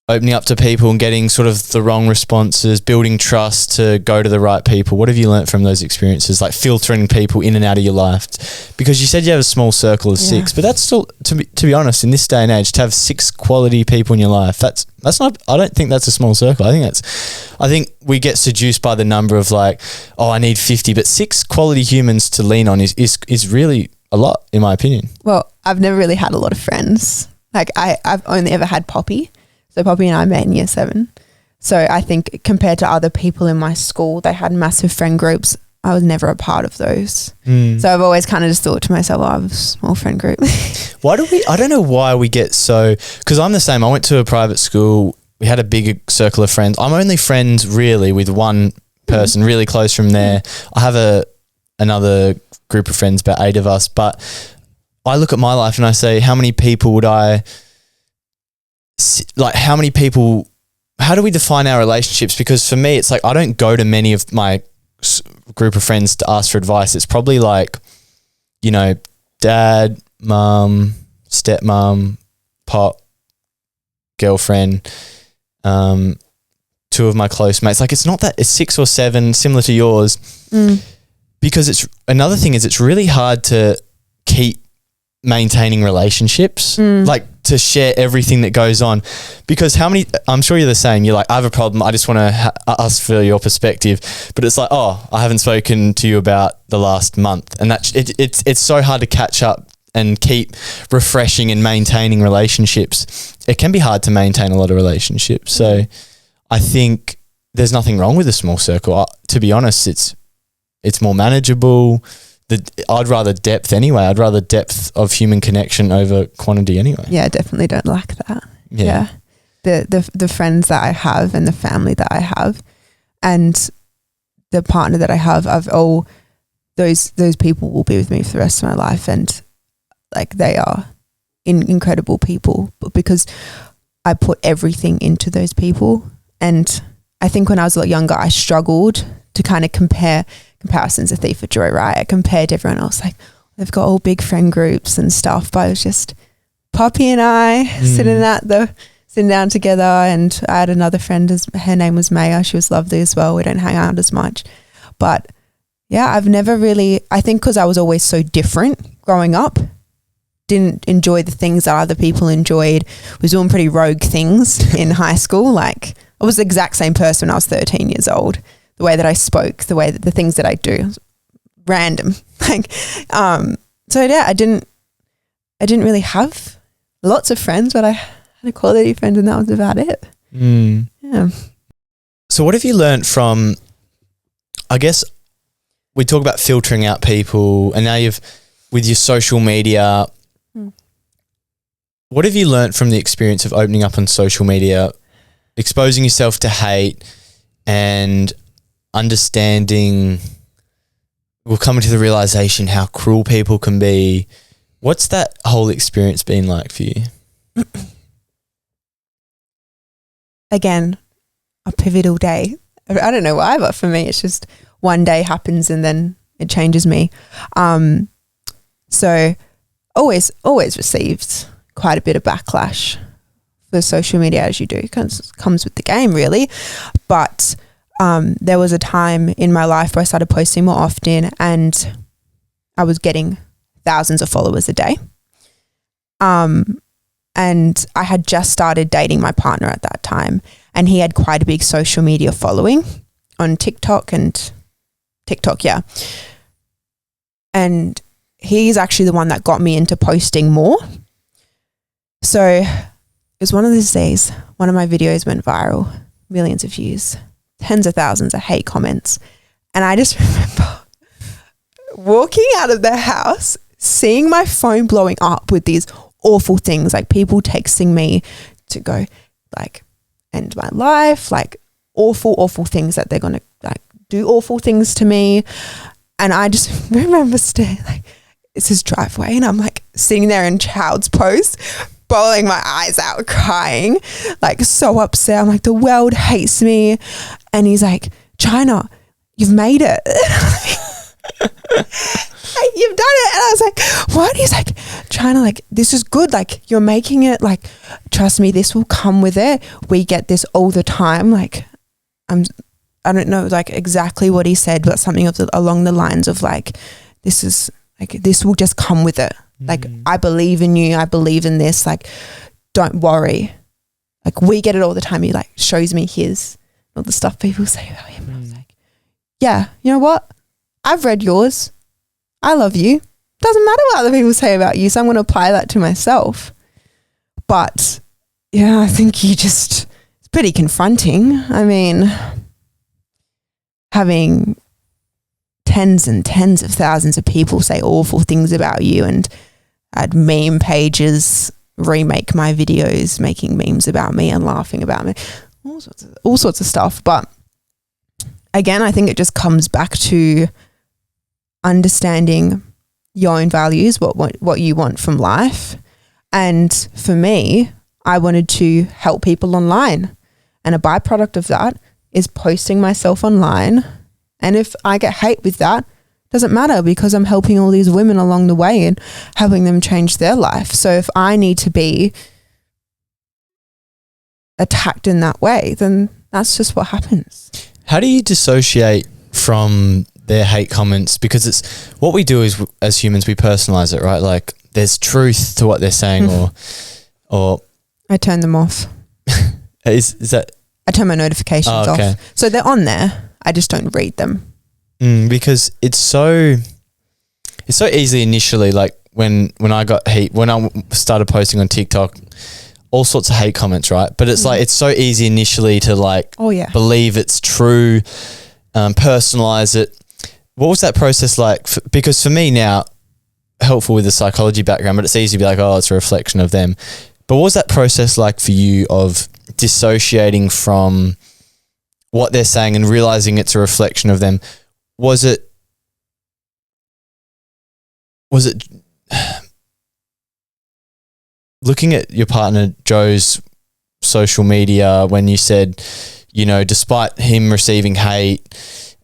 and getting sort of the wrong responses, building trust to go to the right people? What have you learnt from those experiences, like filtering people in and out of your life? Because you said you have a small circle of 6, but that's still, to be honest, in this day and age, to have 6 quality people in your life, that's not, I don't think that's a small circle. I think we get seduced by the number of like, oh, I need 50, but 6 quality humans to lean on is really a lot, in my opinion. Well, I've never really had a lot of friends. Like I've only ever had Poppy. So Poppy and I met in year 7. So I think compared to other people in my school, they had massive friend groups. I was never a part of those. So I've always kind of just thought to myself, I have a small friend group. I don't know why we get so, because I'm the same. I went to a private school. We had a big circle of friends. I'm only friends really with one person, really close from there. I have another group of friends, about 8 of us. But I look at my life and I say, how many people would I... like how do we define our relationships? Because for me, it's like I don't go to many of my group of friends to ask for advice. It's probably like, dad, mum, stepmom, pop, girlfriend, 2 of my close mates. Like it's not that, it's 6 or 7, similar to yours. Because it's another thing is it's really hard to keep maintaining relationships, like to share everything that goes on, because I'm sure you're the same, you're like, I have a problem, I just want to ask for your perspective, but it's like, oh, I haven't spoken to you about the last month, and it's so hard to catch up and keep refreshing and maintaining relationships. It can be hard to maintain a lot of relationships. So I think there's nothing wrong with a small circle. To be honest, it's more manageable. I'd rather depth anyway. I'd rather depth of human connection over quantity anyway. Yeah, I definitely don't like that. Yeah. The friends that I have and the family that I have and the partner that I have, those people will be with me for the rest of my life, and like they are incredible people, but because I put everything into those people. And I think when I was a lot younger, I struggled to kind of comparisons a thief for joy, right? I compared to everyone else, like they've got all big friend groups and stuff, but it was just Poppy and I sitting down together. And I had another friend, her name was Maya. She was lovely as well. We don't hang out as much, but yeah, I've never really, I think because I was always so different growing up, didn't enjoy the things that other people enjoyed, was doing pretty rogue things in high school. Like I was the exact same person when I was 13 years old. The way that I spoke, the things that I do, random. So yeah, I didn't really have lots of friends, but I had a quality friend, and that was about it. Yeah. So what have you learned from, I guess we talk about filtering out people, and now with your social media, what have you learned from the experience of opening up on social media, exposing yourself to hate and understanding, we're coming to the realization how cruel people can be? What's that whole experience been like for you? again, a pivotal day. I don't know why, but for me, it's just one day happens and then it changes me. So always received quite a bit of backlash for social media, as you do. It comes with the game, really. But there was a time in my life where I started posting more often and I was getting thousands of followers a day. And I had just started dating my partner at that time, and he had quite a big social media following on TikTok, yeah. And he's actually the one that got me into posting more. So it was one of those days, one of my videos went viral, millions of views, tens of thousands of hate comments. And I just remember walking out of the house, seeing my phone blowing up with these awful things, like people texting me to go like end my life, like awful things that they're going to like do awful things to me. And I just remember like, it's his driveway and I'm like sitting there in child's pose, bawling my eyes out, crying, like so upset. I'm like, the world hates me. And he's like, Chyna, you've made it. Like, you've done it. And I was like, what? He's like, Chyna, like, this is good. Like, you're making it. Like, trust me, this will come with it. We get this all the time. Like, I don't know, like, exactly what he said, but something along the lines of, like, this is, like, this will just come with it. Like, I believe in you. I believe in this. Like, don't worry. Like, we get it all the time. He, like, shows me all the stuff people say about him. And I was like, yeah, you know what? I've read yours. I love you. Doesn't matter what other people say about you. So I'm going to apply that to myself. But yeah, I think it's pretty confronting. I mean, having tens and tens of thousands of people say awful things about you, and I'd meme pages remake my videos, making memes about me and laughing about me, all sorts of stuff. But again, I think it just comes back to understanding your own values, what you want from life. And for me, I wanted to help people online, and a byproduct of that is posting myself online. And if I get hate with that, doesn't matter, because I'm helping all these women along the way and helping them change their life. So if I need to be attacked in that way, then that's just what happens. How do you dissociate from their hate comments? Because it's what we do is, as humans, we personalize it, right? Like, there's truth to what they're saying, or I turn them off. is that? I turn my notifications okay. off. So they're on there. I just don't read them. Because it's so easy initially. Like when I got hate, when I started posting on TikTok, all sorts of hate comments, right? But it's like, it's so easy initially to like, believe it's true, personalize it. What was that process like? Because for me now, helpful with the psychology background, but it's easy to be like, oh, it's a reflection of them. But what was that process like for you of dissociating from what they're saying and realizing it's a reflection of them? Was it looking at your partner Joe's social media when you said, you know, despite him receiving hate,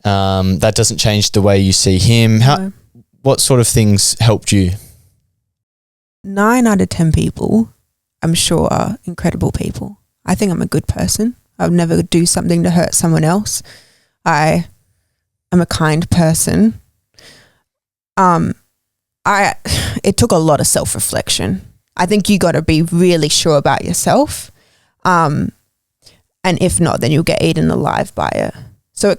that doesn't change the way you see him? What sort of things helped you? 9 out of 10 people, I'm sure, are incredible people. I think I'm a good person. I would never do something to hurt someone else. I am a kind person. It took a lot of self-reflection. I think you got to be really sure about yourself. And if not, then you'll get eaten alive by it. So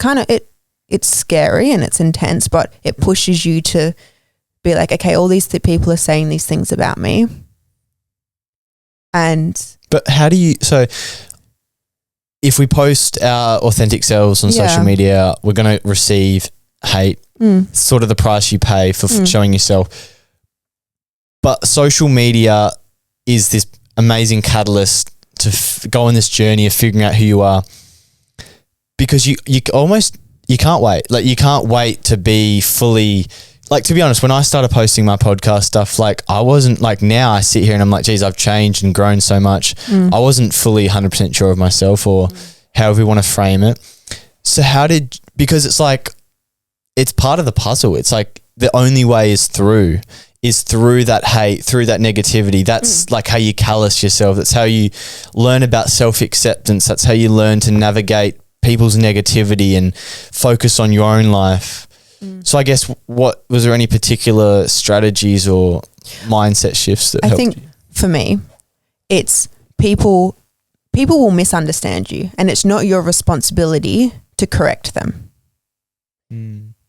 it's scary and it's intense, but it pushes you to be like, okay, all these people are saying these things about me. But how do you, so if we post our authentic selves on social media, we're going to receive hate, sort of the price you pay for showing yourself. But social media is this amazing catalyst to go on this journey of figuring out who you are, because you can't wait. Like, you can't wait to be fully like, to be honest, when I started posting my podcast stuff, like, I wasn't like, now I sit here and I'm like, geez, I've changed and grown so much. I wasn't fully 100% sure of myself, or however you want to frame it. So because it's like, it's part of the puzzle. It's like the only way is through that hate, through that negativity. That's like how you callous yourself. That's how you learn about self-acceptance. That's how you learn to navigate people's negativity and focus on your own life. So I guess, was there any particular strategies or mindset shifts that helped you? For me, it's people will misunderstand you, and it's not your responsibility to correct them.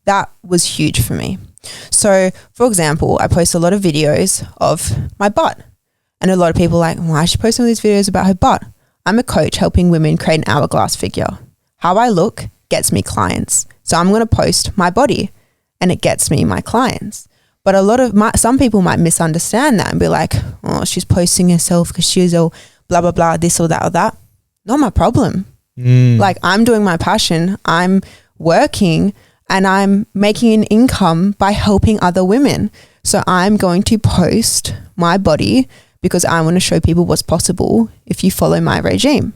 That was huge for me. So, for example, I post a lot of videos of my butt, and a lot of people are like, why is she posting all these videos about her butt? I'm a coach helping women create an hourglass figure. How I look gets me clients. So I'm going to post my body, and it gets me my clients. But some people might misunderstand that and be like, oh, she's posting herself because she's all blah, blah, blah, this or that or that. Not my problem. Like, I'm doing my passion. I'm working and I'm making an income by helping other women. So I'm going to post my body because I want to show people what's possible if you follow my regime.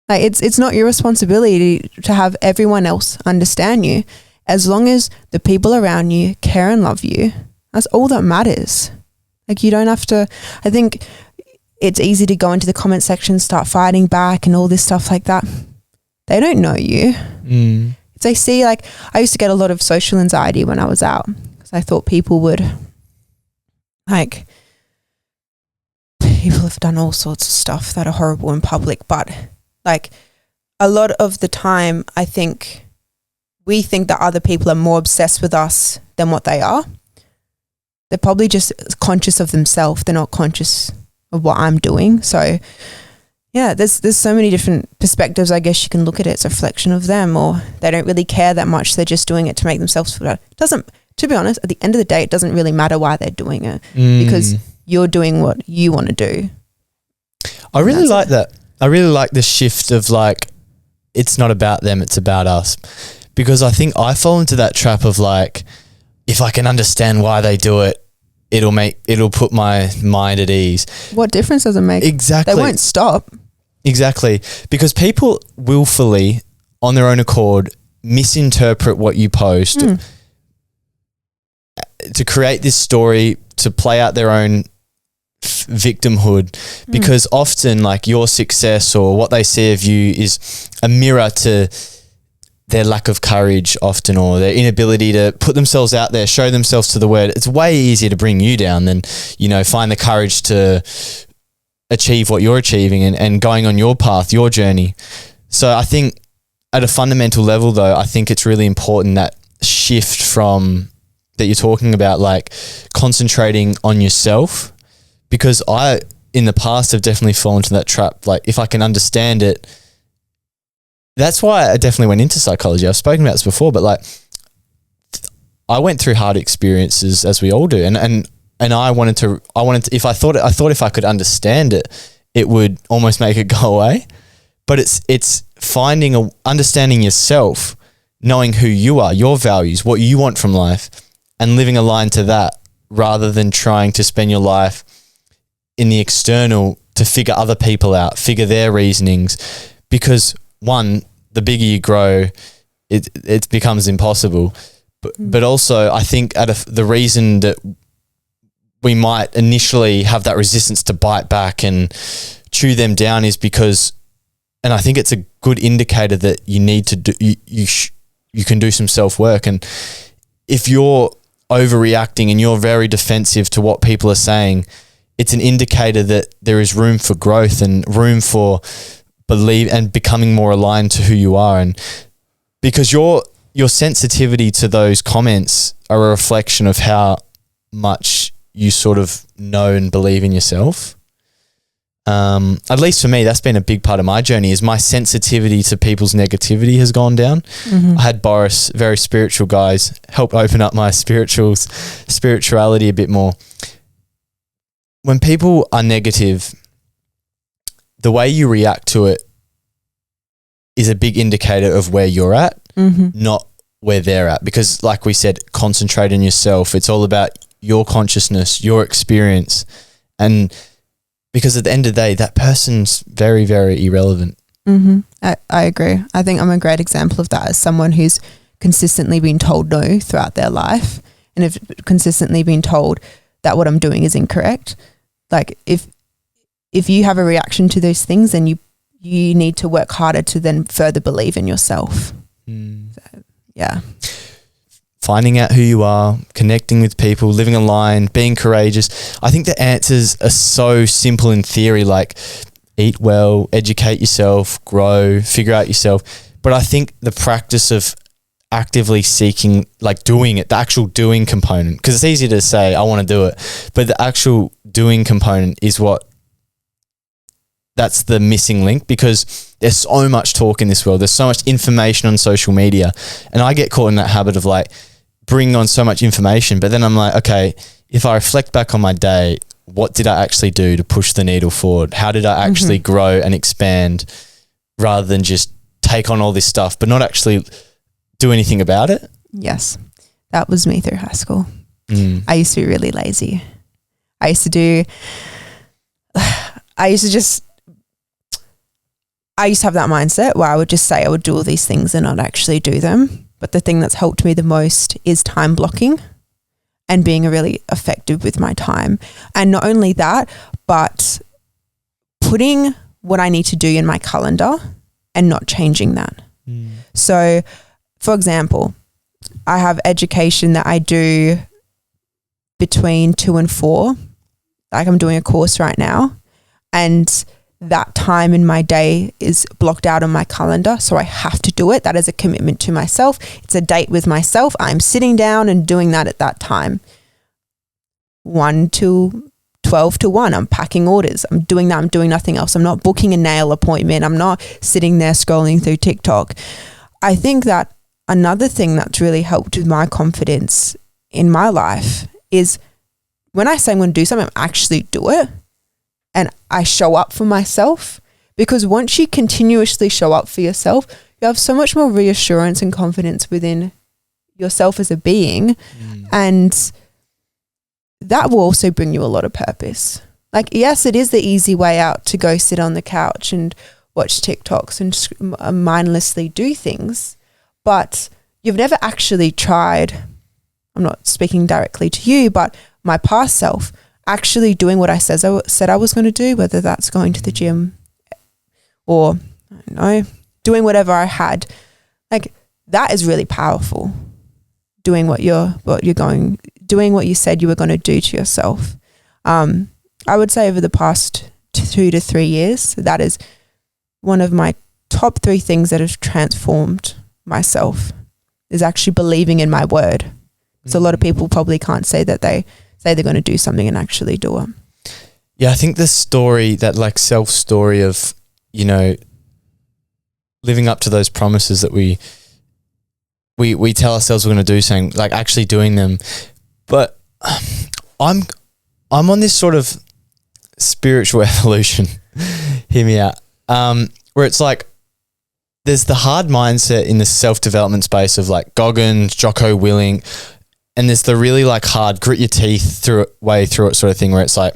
Like, it's not your responsibility to have everyone else understand you. As long as the people around you care and love you, that's all that matters. Like, you don't have to, I think it's easy to go into the comment section, start fighting back and all this stuff like that. They don't know you. If they see, like, I used to get a lot of social anxiety when I was out because I thought people would, like, people have done all sorts of stuff that are horrible in public, but like, a lot of the time, I think we think that other people are more obsessed with us than what they are. They're probably just conscious of themselves. They're not conscious of what I'm doing. So yeah, there's so many different perspectives. I guess you can look at it as a reflection of them, or they don't really care that much. They're just doing it to make themselves feel better. It doesn't, to be honest, at the end of the day, it doesn't really matter why they're doing it because you're doing what you want to do. I really like that. I really like the shift of, like, it's not about them, it's about us. Because I think I fall into that trap of, like, if I can understand why they do it, it'll put my mind at ease. What difference does it make? Exactly. They won't stop. Exactly. Because people willfully, on their own accord, misinterpret what you post to create this story, to play out their own victimhood, because often, like, your success or what they see of you is a mirror to their lack of courage often, or their inability to put themselves out there, show themselves to the world. It's way easier to bring you down than, find the courage to achieve what you're achieving and going on your path, your journey. So I think at a fundamental level, though, I think it's really important that shift from that you're talking about, like, concentrating on yourself, because I, in the past, have definitely fallen into that trap. Like, if I can understand it, that's why I definitely went into psychology. I've spoken about this before, but, like, I went through hard experiences, as we all do, and I wanted to. If I thought if I could understand it, it would almost make it go away. But it's understanding yourself, knowing who you are, your values, what you want from life, and living aligned to that, rather than trying to spend your life in the external to figure other people out, figure their reasonings, because one, the bigger you grow, it becomes impossible. But also, I think the reason that we might initially have that resistance to bite back and chew them down is because, and I think it's a good indicator that you need to do, you can do some self-work. And if you're overreacting and you're very defensive to what people are saying, it's an indicator that there is room for growth and room for believe and becoming more aligned to who you are. And because your sensitivity to those comments are a reflection of how much you sort of know and believe in yourself. At least for me, that's been a big part of my journey, is my sensitivity to people's negativity has gone down. I had Boris, very spiritual guys, help open up my spirituality a bit more. When people are negative, the way you react to it is a big indicator of where you're at, not where they're at, because like we said, concentrate on yourself. It's all about your consciousness, your experience. And because at the end of the day, that person's very, very irrelevant. I agree. I think I'm a great example of that as someone who's consistently been told no throughout their life, and have consistently been told that what I'm doing is incorrect. Like if you have a reaction to those things, then you need to work harder to then further believe in yourself. So, yeah. Finding out who you are, connecting with people, living aligned, being courageous. I think the answers are so simple in theory, like eat well, educate yourself, grow, figure out yourself. But I think the practice of actively seeking, like doing it, the actual doing component, because it's easy to say, I want to do it, but the actual doing component is that's the missing link, because there's so much talk in this world. There's so much information on social media, and I get caught in that habit of like bringing on so much information, but then I'm like, okay, if I reflect back on my day, what did I actually do to push the needle forward? How did I actually grow and expand, rather than just take on all this stuff but not actually do anything about it? Yes, that was me through high school. I used to be really lazy. I used to have that mindset where I would just say I would do all these things and not actually do them. But the thing that's helped me the most is time blocking and being really effective with my time. And not only that, but putting what I need to do in my calendar and not changing that. So, for example, I have education that I do between 2 and 4. Like I'm doing a course right now, and that time in my day is blocked out on my calendar. So I have to do it. That is a commitment to myself. It's a date with myself. I'm sitting down and doing that at that time. 1 to 12 to 1, I'm packing orders. I'm doing that. I'm doing nothing else. I'm not booking a nail appointment. I'm not sitting there scrolling through TikTok. I think that another thing that's really helped with my confidence in my life is when I say I'm going to do something, I actually do it. And I show up for myself, because once you continuously show up for yourself, you have so much more reassurance and confidence within yourself as a being. And that will also bring you a lot of purpose. Like, yes, it is the easy way out to go sit on the couch and watch TikToks and mindlessly do things, but you've never actually tried. I'm not speaking directly to you, but my past self, actually doing what I said I was going to do, whether that's going to the gym or, I don't know, doing whatever I had. Like, that is really powerful. Doing doing what you said you were going to do to yourself. I would say over the past 2 to 3 years, that is one of my top 3 things that have transformed myself, is actually believing in my word. So a lot of people probably can't say that they say they're going to do something and actually do it. Yeah, I think the story, that like self-story of, you know, living up to those promises that we tell ourselves we're going to do, saying like actually doing them. But I'm on this sort of spiritual evolution, hear me out, where it's like there's the hard mindset in the self-development space of like Goggins, Jocko Willink, and there's the really like hard grit your teeth way through it sort of thing, where it's like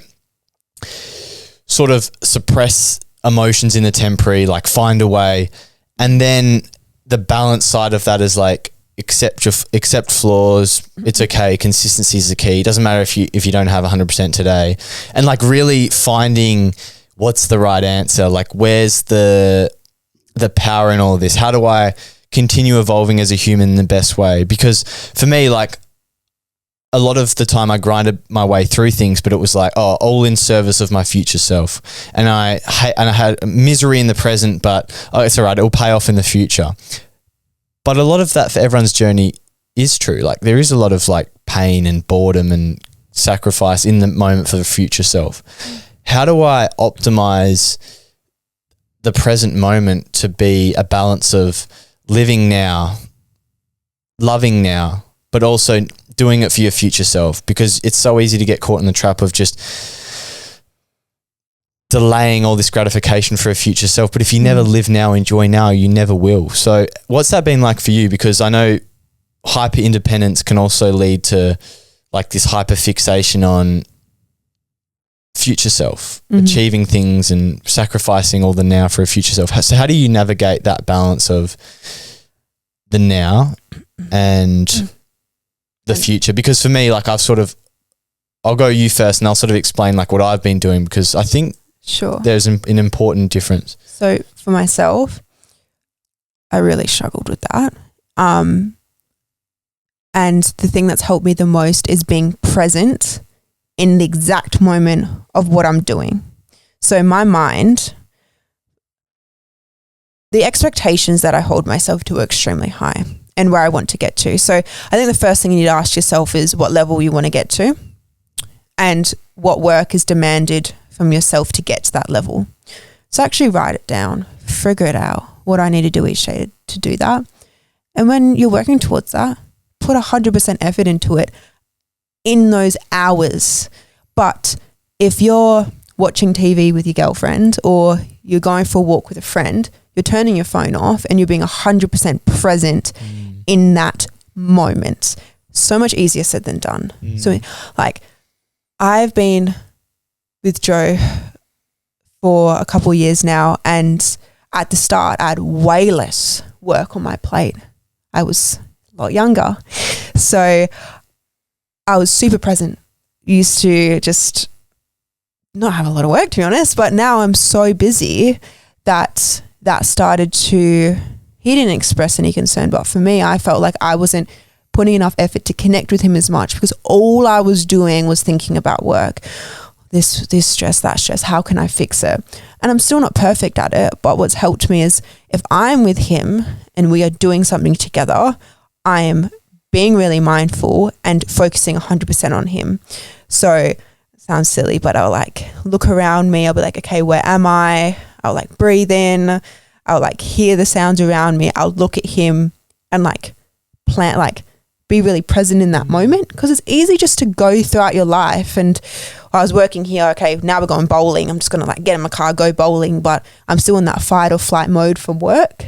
sort of suppress emotions in the temporary, like find a way. And then the balance side of that is like accept flaws. It's okay. Consistency is the key. It doesn't matter if you don't have 100% today. And like really finding what's the right answer. Like where's the power in all of this? How do I continue evolving as a human in the best way? Because for me, like, a lot of the time I grinded my way through things, but it was like, all in service of my future self. And I had misery in the present, but it's all right, it will pay off in the future. But a lot of that for everyone's journey is true. Like there is a lot of like pain and boredom and sacrifice in the moment for the future self. How do I optimize the present moment to be a balance of living now, loving now, but also doing it for your future self? Because it's so easy to get caught in the trap of just delaying all this gratification for a future self. But if you never live now, enjoy now, you never will. So what's that been like for you? Because I know hyper independence can also lead to like this hyper fixation on future self, achieving things and sacrificing all the now for a future self. So how do you navigate that balance of the now and the future? Because for me, like I'll go you first and I'll sort of explain like what I've been doing, because I think there's an important difference. So for myself, I really struggled with that. And the thing that's helped me the most is being present in the exact moment of what I'm doing. So my mind, the expectations that I hold myself to are extremely high and where I want to get to. So I think the first thing you need to ask yourself is what level you want to get to and what work is demanded from yourself to get to that level. So actually write it down, figure it out, what I need to do each day to do that. And when you're working towards that, put 100% effort into it in those hours. But if you're watching TV with your girlfriend or you're going for a walk with a friend, you're turning your phone off and you're being 100% present in that moment. So much easier said than done. So like I've been with Joe for a couple of years now, and at the start I had way less work on my plate. I was a lot younger. So I was super present. Used to just not have a lot of work, to be honest, but now I'm so busy that started to, he didn't express any concern, but for me, I felt like I wasn't putting enough effort to connect with him as much because all I was doing was thinking about work. This stress, that stress, how can I fix it? And I'm still not perfect at it, but what's helped me is if I'm with him and we are doing something together, I am being really mindful and focusing 100% on him. So it sounds silly, but I'll like look around me. I'll be like, okay, where am I? I'll like breathe in. I'll like hear the sounds around me. I'll look at him and like plan, like be really present in that moment, because it's easy just to go throughout your life. And I was working here, okay, now we're going bowling. I'm just going to like get in my car, go bowling, but I'm still in that fight or flight mode from work.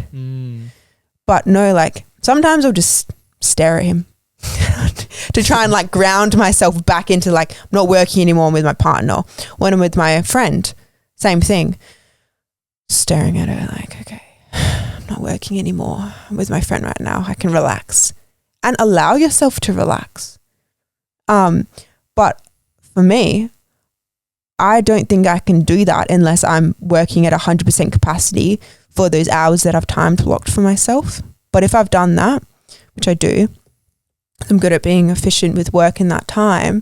But no, like sometimes I'll just stare at him to try and like ground myself back into like, I'm not working anymore with my partner. When I'm with my friend, same thing. Staring at her like, okay, I'm not working anymore. I'm with my friend right now. I can relax and allow yourself to relax. But for me, I don't think I can do that unless I'm working at 100% capacity for those hours that I've time blocked for myself. But if I've done that, which I do, I'm good at being efficient with work in that time,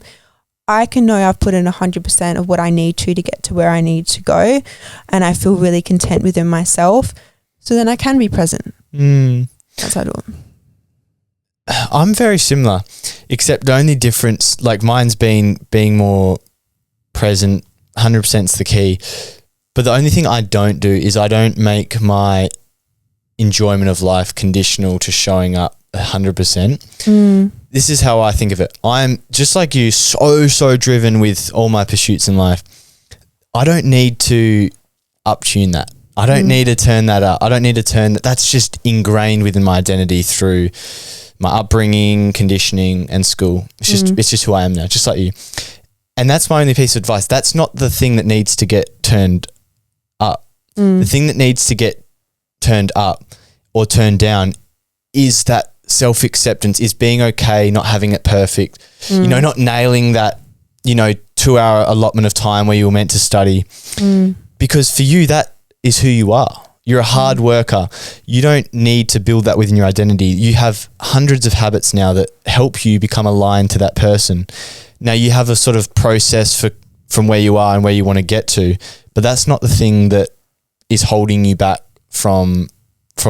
I can know I've put in 100% of what I need to get to where I need to go, and I feel really content within myself. So then I can be present. That's how I do it. I'm very similar, except the only difference, like mine's being more present, 100% is the key. But the only thing I don't do is I don't make my enjoyment of life conditional to showing up 100%. This is how I think of it. I'm just like you, so driven with all my pursuits in life. I don't need to uptune that. I don't need to turn that up. I don't need to turn that. That's just ingrained within my identity through my upbringing, conditioning, and school. It's just who I am now, just like you. And that's my only piece of advice. That's not the thing that needs to get turned up. The thing that needs to get turned up or turned down is that self-acceptance, is being okay, not having it perfect, not nailing that, 2-hour allotment of time where you were meant to study. Because for you, that is who you are. You're a hard worker. You don't need to build that within your identity. You have hundreds of habits now that help you become aligned to that person. Now you have a sort of process from where you are and where you want to get to, but that's not the thing that is holding you back from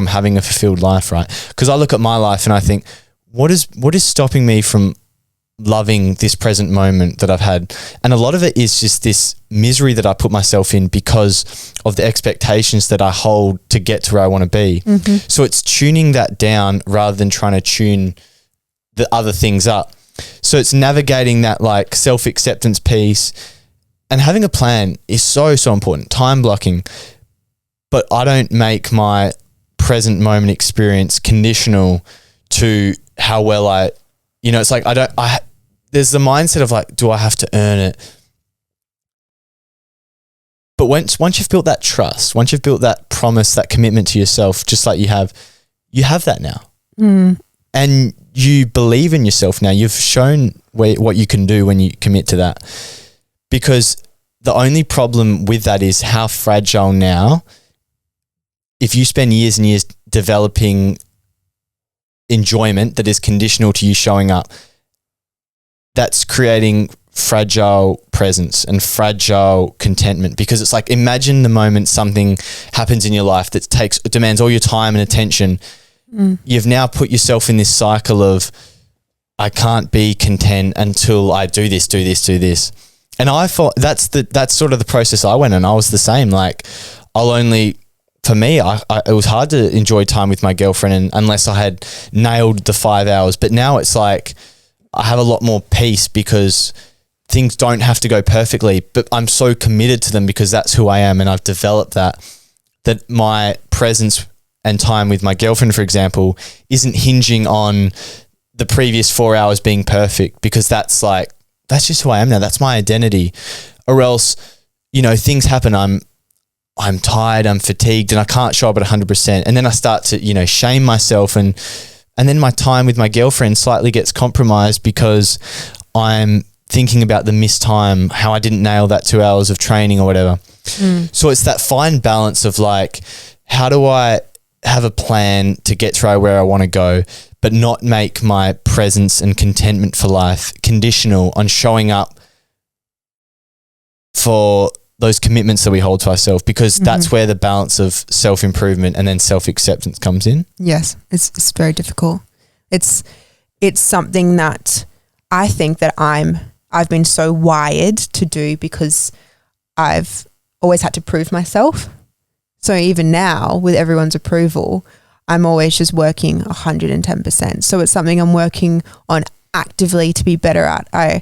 having a fulfilled life, right? Because I look at my life and I think, what is stopping me from loving this present moment that I've had? And a lot of it is just this misery that I put myself in because of the expectations that I hold to get to where I want to be. So it's tuning that down rather than trying to tune the other things up. So it's navigating that like self-acceptance piece, and having a plan is so important. Time blocking. But I don't make my present moment experience conditional to how well it's like there's the mindset of like, do I have to earn it? But once you've built that trust, once you've built that promise, that commitment to yourself, just like you have that now. And you believe in yourself now. You've shown what you can do when you commit to that. Because the only problem with that is how fragile now, if you spend years and years developing enjoyment that is conditional to you showing up, that's creating fragile presence and fragile contentment. Because it's like, imagine the moment something happens in your life that demands all your time and attention. You've now put yourself in this cycle of, I can't be content until I do this. And I thought that's sort of the process I went in. I was the same. Like, for me, it was hard to enjoy time with my girlfriend unless I had nailed the 5 hours. But now it's like, I have a lot more peace because things don't have to go perfectly, but I'm so committed to them because that's who I am. And I've developed that my presence and time with my girlfriend, for example, isn't hinging on the previous 4 hours being perfect, because that's just who I am now. That's my identity. Or else, things happen. I'm tired, I'm fatigued, and I can't show up at 100%. And then I start to, shame myself, and then my time with my girlfriend slightly gets compromised because I'm thinking about the missed time, how I didn't nail that 2 hours of training or whatever. So it's that fine balance of like, how do I have a plan to get to where I want to go, but not make my presence and contentment for life conditional on showing up for those commitments that we hold to ourselves, because that's where the balance of self-improvement and then self-acceptance comes in. Yes, it's very difficult. It's something that I think that I've been so wired to do because I've always had to prove myself. So even now, with everyone's approval, I'm always just working 110%. So it's something I'm working on actively to be better at. I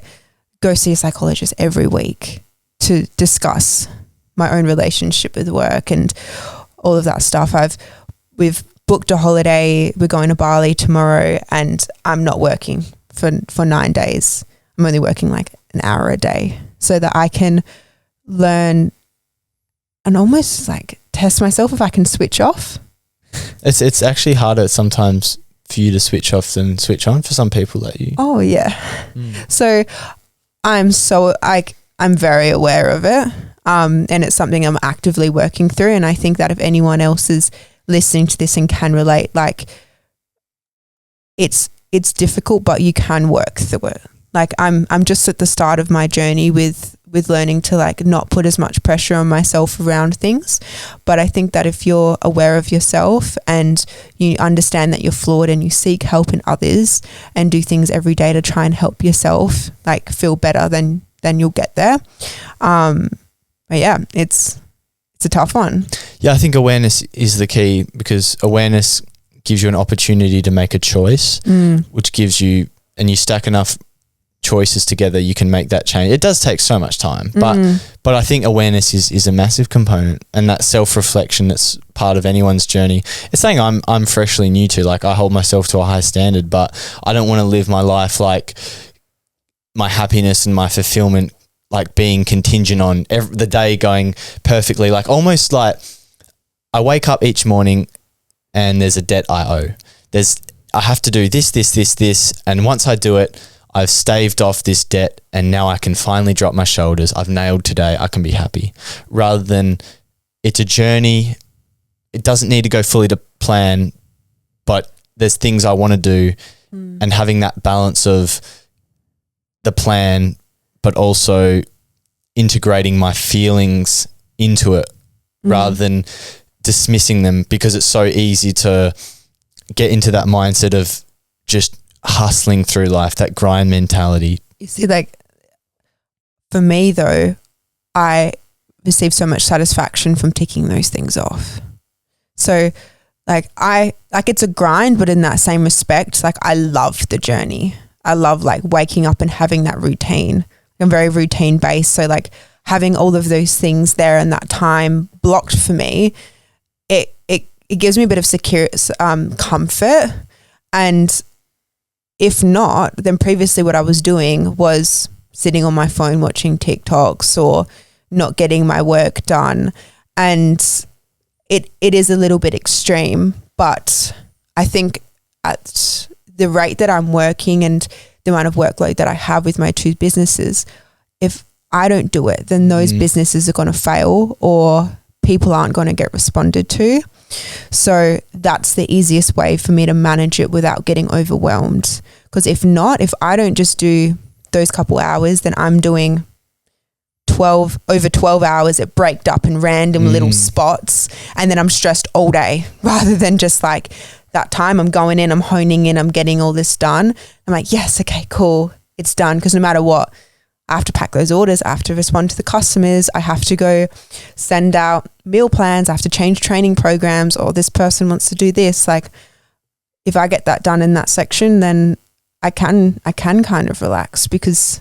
go see a psychologist every week to discuss my own relationship with work and all of that stuff. We've booked a holiday. We're going to Bali tomorrow, and I'm not working for 9 days. I'm only working like an hour a day so that I can learn and almost like test myself if I can switch off. It's actually harder sometimes for you to switch off than switch on for some people that you. Oh yeah. So I'm very aware of it. And it's something I'm actively working through. And I think that if anyone else is listening to this and can relate, like it's difficult, but you can work through it. Like I'm just at the start of my journey with learning to like not put as much pressure on myself around things. But I think that if you're aware of yourself and you understand that you're flawed and you seek help in others and do things every day to try and help yourself like feel better, then you'll get there. But yeah, it's a tough one. Yeah, I think awareness is the key, because awareness gives you an opportunity to make a choice, which gives you, and you stack enough choices together, you can make that change. It does take so much time, but I think awareness is a massive component, and that self-reflection that's part of anyone's journey. It's something I'm freshly new to. Like, I hold myself to a high standard, but I don't want to live my life like my happiness and my fulfillment like being contingent on the day going perfectly. Like, almost like I wake up each morning and there's a debt I owe. I have to do this, and once I do it, I've staved off this debt, and now I can finally drop my shoulders. I've nailed today. I can be happy. Rather than, it's a journey. It doesn't need to go fully to plan, but there's things I want to do, and having that balance of the plan, but also integrating my feelings into it rather than dismissing them, because it's so easy to get into that mindset of just hustling through life, that grind mentality. You see, like for me though, I receive so much satisfaction from ticking those things off. So like it's a grind, but in that same respect, like I love the journey. I love like waking up and having that routine. I'm very routine based. So like having all of those things there and that time blocked for me, it gives me a bit of secure comfort, and if not, then previously what I was doing was sitting on my phone watching TikToks or not getting my work done. And it is a little bit extreme, but I think at the rate that I'm working and the amount of workload that I have with my 2 businesses, if I don't do it, then those businesses are going to fail or people aren't going to get responded to. So that's the easiest way for me to manage it without getting overwhelmed. Because if I don't just do those couple hours, then I'm doing over 12 hours at breaked up in random little spots, and then I'm stressed all day rather than just like that time I'm going in, I'm honing in, I'm getting all this done. I'm like, yes, okay, cool, it's done. Because no matter what, I have to pack those orders, I have to respond to the customers, I have to go send out meal plans, I have to change training programs, or this person wants to do this. Like, if I get that done in that section, then I can kind of relax because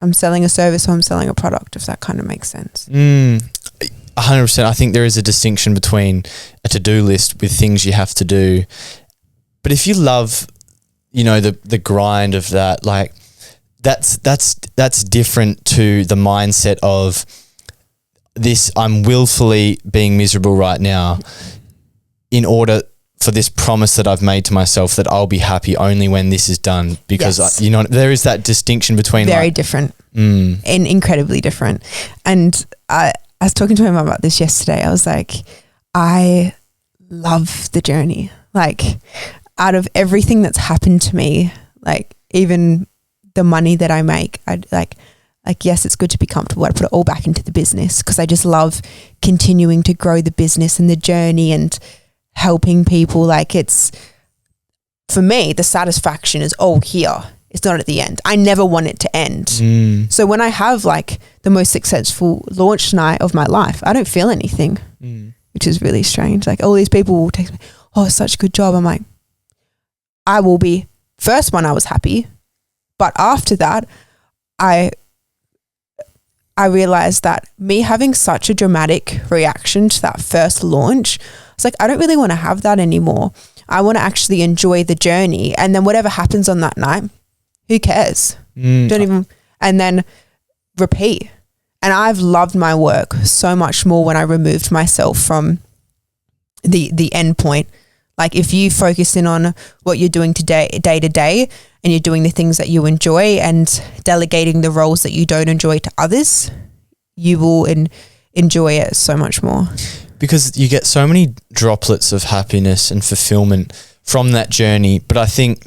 I'm selling a service or I'm selling a product, if that kind of makes sense. 100%. I think there is a distinction between a to-do list with things you have to do. But if you love, the grind of that, like that's different to the mindset of this, I'm willfully being miserable right now in order for this promise that I've made to myself that I'll be happy only when this is done, because Yes. there is that distinction between Very different and incredibly different. And I was talking to my mum about this yesterday. I was like, I love the journey. Like, out of everything that's happened to me, like even the money that I make, I'd like, yes, it's good to be comfortable. I put it all back into the business because I just love continuing to grow the business and the journey and helping people. Like, it's, for me, the satisfaction is all here. It's not at the end. I never want it to end. So when I have like the most successful launch night of my life, I don't feel anything, which is really strange. Like, all these people will text me, oh, such a good job. I'm like, I will be, first one, I was happy. But after that, I realized that me having such a dramatic reaction to that first launch, it's like, I don't really want to have that anymore. I want to actually enjoy the journey. And then whatever happens on that night, who cares? Don't even, and then repeat. And I've loved my work so much more when I removed myself from the end point. Like, if you focus in on what you're doing day to day, and you're doing the things that you enjoy and delegating the roles that you don't enjoy to others, you will enjoy it so much more. Because you get so many droplets of happiness and fulfillment from that journey. But I think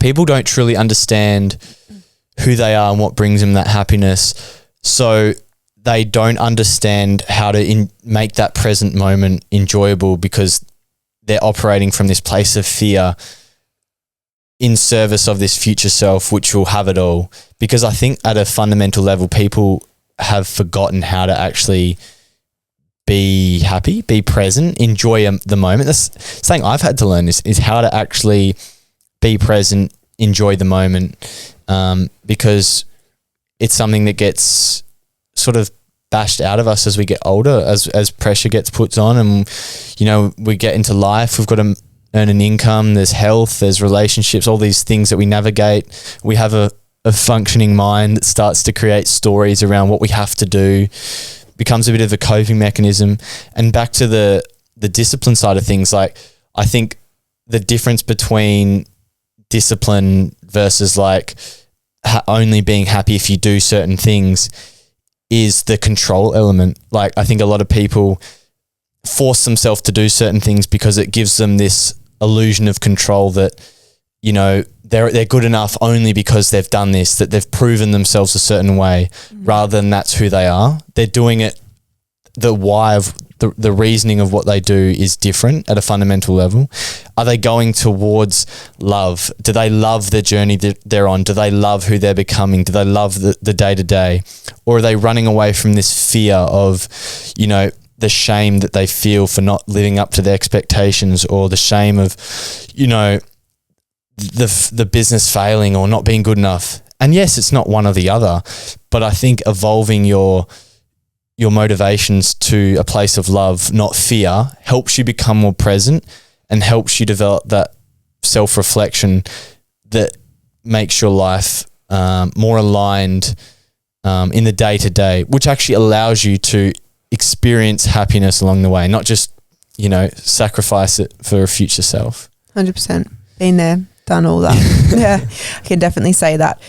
people don't truly understand who they are and what brings them that happiness. So they don't understand how to make that present moment enjoyable, because they're operating from this place of fear in service of this future self, which will have it all. Because I think at a fundamental level, people have forgotten how to actually be happy, be present, enjoy the moment. That's something I've had to learn is how to actually be present, enjoy the moment, because it's something that gets sort of bashed out of us as we get older, as pressure gets put on, and we get into life. We've got to earn an income, there's health, there's relationships, all these things that we navigate. We have a functioning mind that starts to create stories around what we have to do, becomes a bit of a coping mechanism. And back to the discipline side of things, like, I think the difference between discipline versus like only being happy if you do certain things is the control element. Like, I think a lot of people force themselves to do certain things because it gives them this illusion of control that, they're good enough only because they've done this, that they've proven themselves a certain way, rather than that's who they are. They're doing it, the why of the reasoning of what they do is different at a fundamental level. Are they going towards love? Do they love the journey that they're on? Do they love who they're becoming? Do they love the day-to-day? Or are they running away from this fear of, the shame that they feel for not living up to their expectations, or the shame of, the business failing or not being good enough? And yes, it's not one or the other, but I think evolving your motivations to a place of love, not fear, helps you become more present and helps you develop that self-reflection that makes your life more aligned in the day to day, which actually allows you to experience happiness along the way, not just, you know, sacrifice it for a future self. 100%. Been there, done all that. Yeah, I can definitely say that.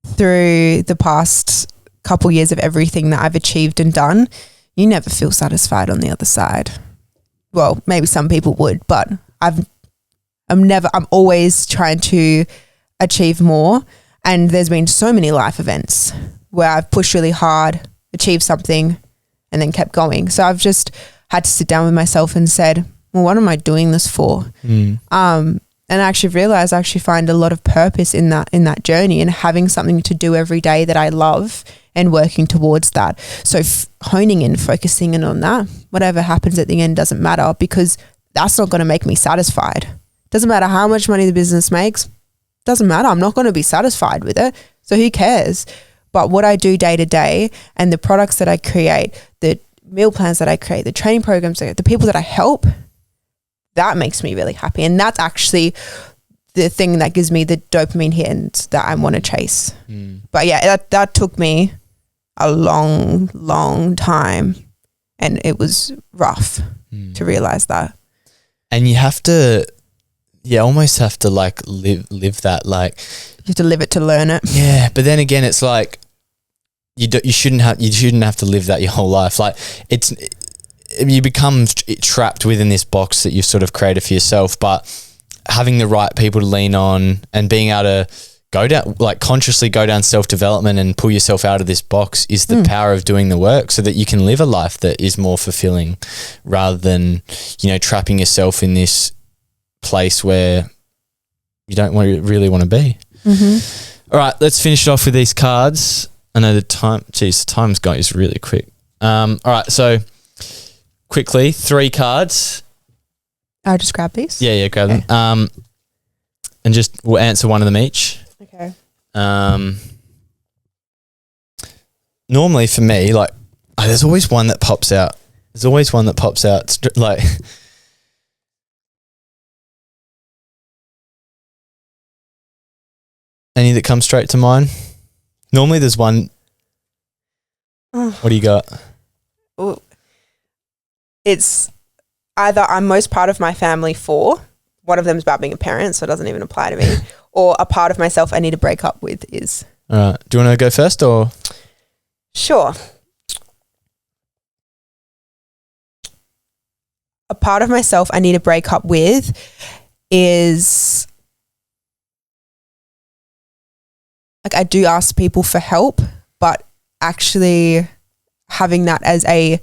Through the past couple years of everything that I've achieved and done, you never feel satisfied on the other side. Well, maybe some people would, but I'm always trying to achieve more. And there's been so many life events where I've pushed really hard, achieved something, and then kept going. So I've just had to sit down with myself and said, well, what am I doing this for? And I actually realized I actually find a lot of purpose in that journey, and having something to do every day that I love and working towards that. So honing in, focusing in on that, whatever happens at the end doesn't matter, because that's not going to make me satisfied. Doesn't matter how much money the business makes. Doesn't matter. I'm not going to be satisfied with it. So who cares? But what I do day to day, and the products that I create, the meal plans that I create, the training programs, the people that I help, that makes me really happy. And that's actually the thing that gives me the dopamine hit that I want to chase. But yeah, that took me a long, long time, and it was rough to realize that. And you have to, almost have to like live that, like you have to live it to learn it. Yeah, but then again, it's like you shouldn't have to live that your whole life. Like you become trapped within this box that you've sort of created for yourself. But having the right people to lean on and being able to go down, like consciously go down self-development and pull yourself out of this box is the power of doing the work, so that you can live a life that is more fulfilling, rather than, you know, trapping yourself in this place where you don't really want to be. All right, let's finish it off with these cards. I know the time's going is really quick. All right, so quickly, 3 cards. I'll just grab these. Yeah, grab them. And just we'll answer one of them each. Okay. Normally for me, like, there's always one that pops out. It's like any that come straight to mind. Normally there's one. What do you got? Well, it's either I'm most proud of my family for, one of them is about being a parent, so it doesn't even apply to me, or a part of myself I need to break up with is. All right. Do you want to go first or? Sure. A part of myself I need to break up with is, like, I do ask people for help, but actually having that as a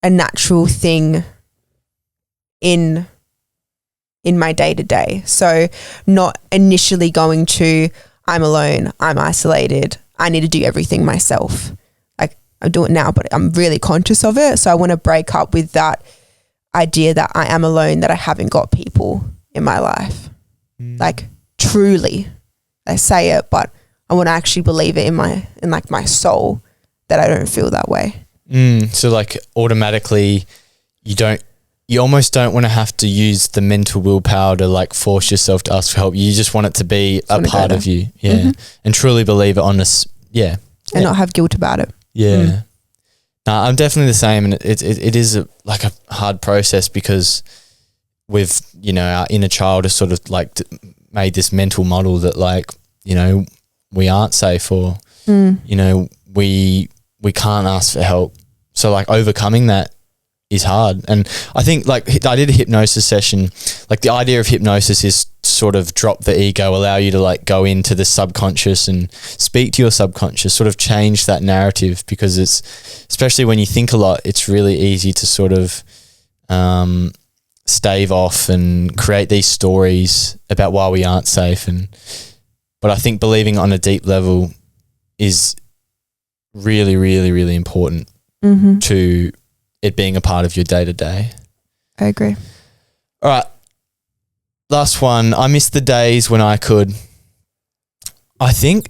natural thing in my day-to-day. So not initially going to, I'm alone, I'm isolated, I need to do everything myself. Like, I do it now, but I'm really conscious of it. So I want to break up with that idea that I am alone, that I haven't got people in my life. Like, truly, I say it, but I want to actually believe it in my soul that I don't feel that way. So like automatically you almost don't want to have to use the mental willpower to like force yourself to ask for help. You just want it to be a part of you. Yeah. And truly believe it on this. Yeah. And not have guilt about it. Yeah. No, I'm definitely the same. And it is a hard process, because with, you know, our inner child has sort of like made this mental model that, like, you know, we aren't safe, or, you know, we can't ask for help. So like overcoming that is hard. And I think, like, I did a hypnosis session. Like, the idea of hypnosis is sort of drop the ego, allow you to like go into the subconscious and speak to your subconscious, sort of change that narrative, because it's, especially when you think a lot, it's really easy to sort of stave off and create these stories about why we aren't safe. But I think believing on a deep level is really, really, really important to it being a part of your day-to-day. I agree. All right. Last one. I miss the days when I could. I think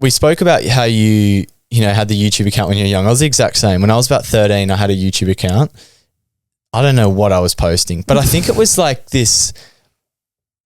we spoke about how you had the YouTube account when you were young. I was the exact same. When I was about 13, I had a YouTube account. I don't know what I was posting, but I think it was like this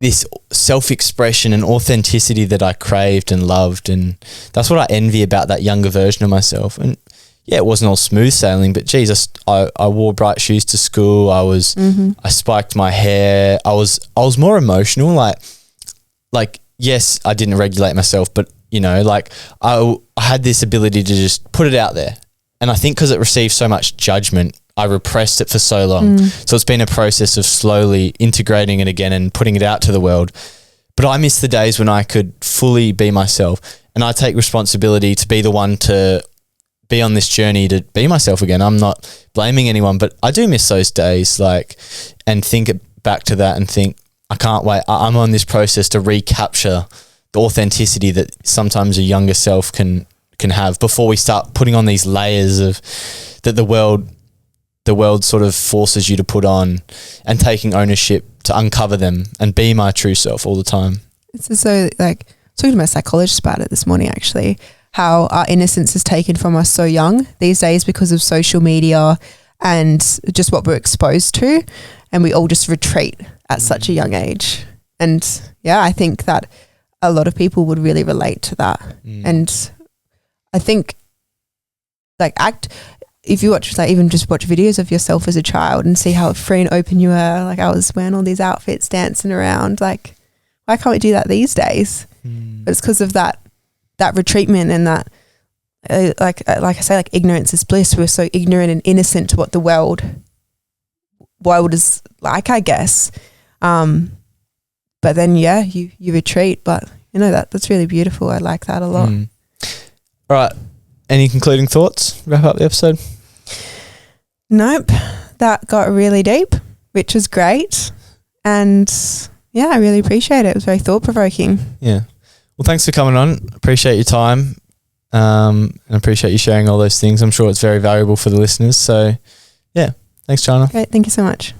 this self-expression and authenticity that I craved and loved, and that's what I envy about that younger version of myself. And yeah, it wasn't all smooth sailing, but geez, I wore bright shoes to school. I spiked my hair. I was more emotional. Like yes, I didn't regulate myself, but you know, like I had this ability to just put it out there. And I think because it received so much judgment, I repressed it for so long. So it's been a process of slowly integrating it again and putting it out to the world. But I miss the days when I could fully be myself, and I take responsibility to be the one to be on this journey to be myself again. I'm not blaming anyone, but I do miss those days, like, and think back to that and think, I can't wait. I'm on this process to recapture the authenticity that sometimes a younger self can have before we start putting on these layers of that the world sort of forces you to put on, and taking ownership to uncover them and be my true self all the time. It's so like talking to my psychologist about it this morning, actually, how our innocence is taken from us so young these days because of social media and just what we're exposed to, and we all just retreat at such a young age. And yeah, I think that a lot of people would really relate to that. And I think if you watch, like, even just watch videos of yourself as a child and see how free and open you were. Like, I was wearing all these outfits, dancing around. Like, why can't we do that these days? But it's because of that retreatment and that, like I say, like, ignorance is bliss. We're so ignorant and innocent to what the world is like, I guess. But then, yeah, you retreat. But you know, that's really beautiful. I like that a lot. All right. Any concluding thoughts? Wrap up the episode? Nope. That got really deep, which was great. And yeah, I really appreciate it. It was very thought-provoking. Yeah. Well, thanks for coming on. Appreciate your time. And appreciate you sharing all those things. I'm sure it's very valuable for the listeners. So yeah, thanks, Chyna. Great. Thank you so much.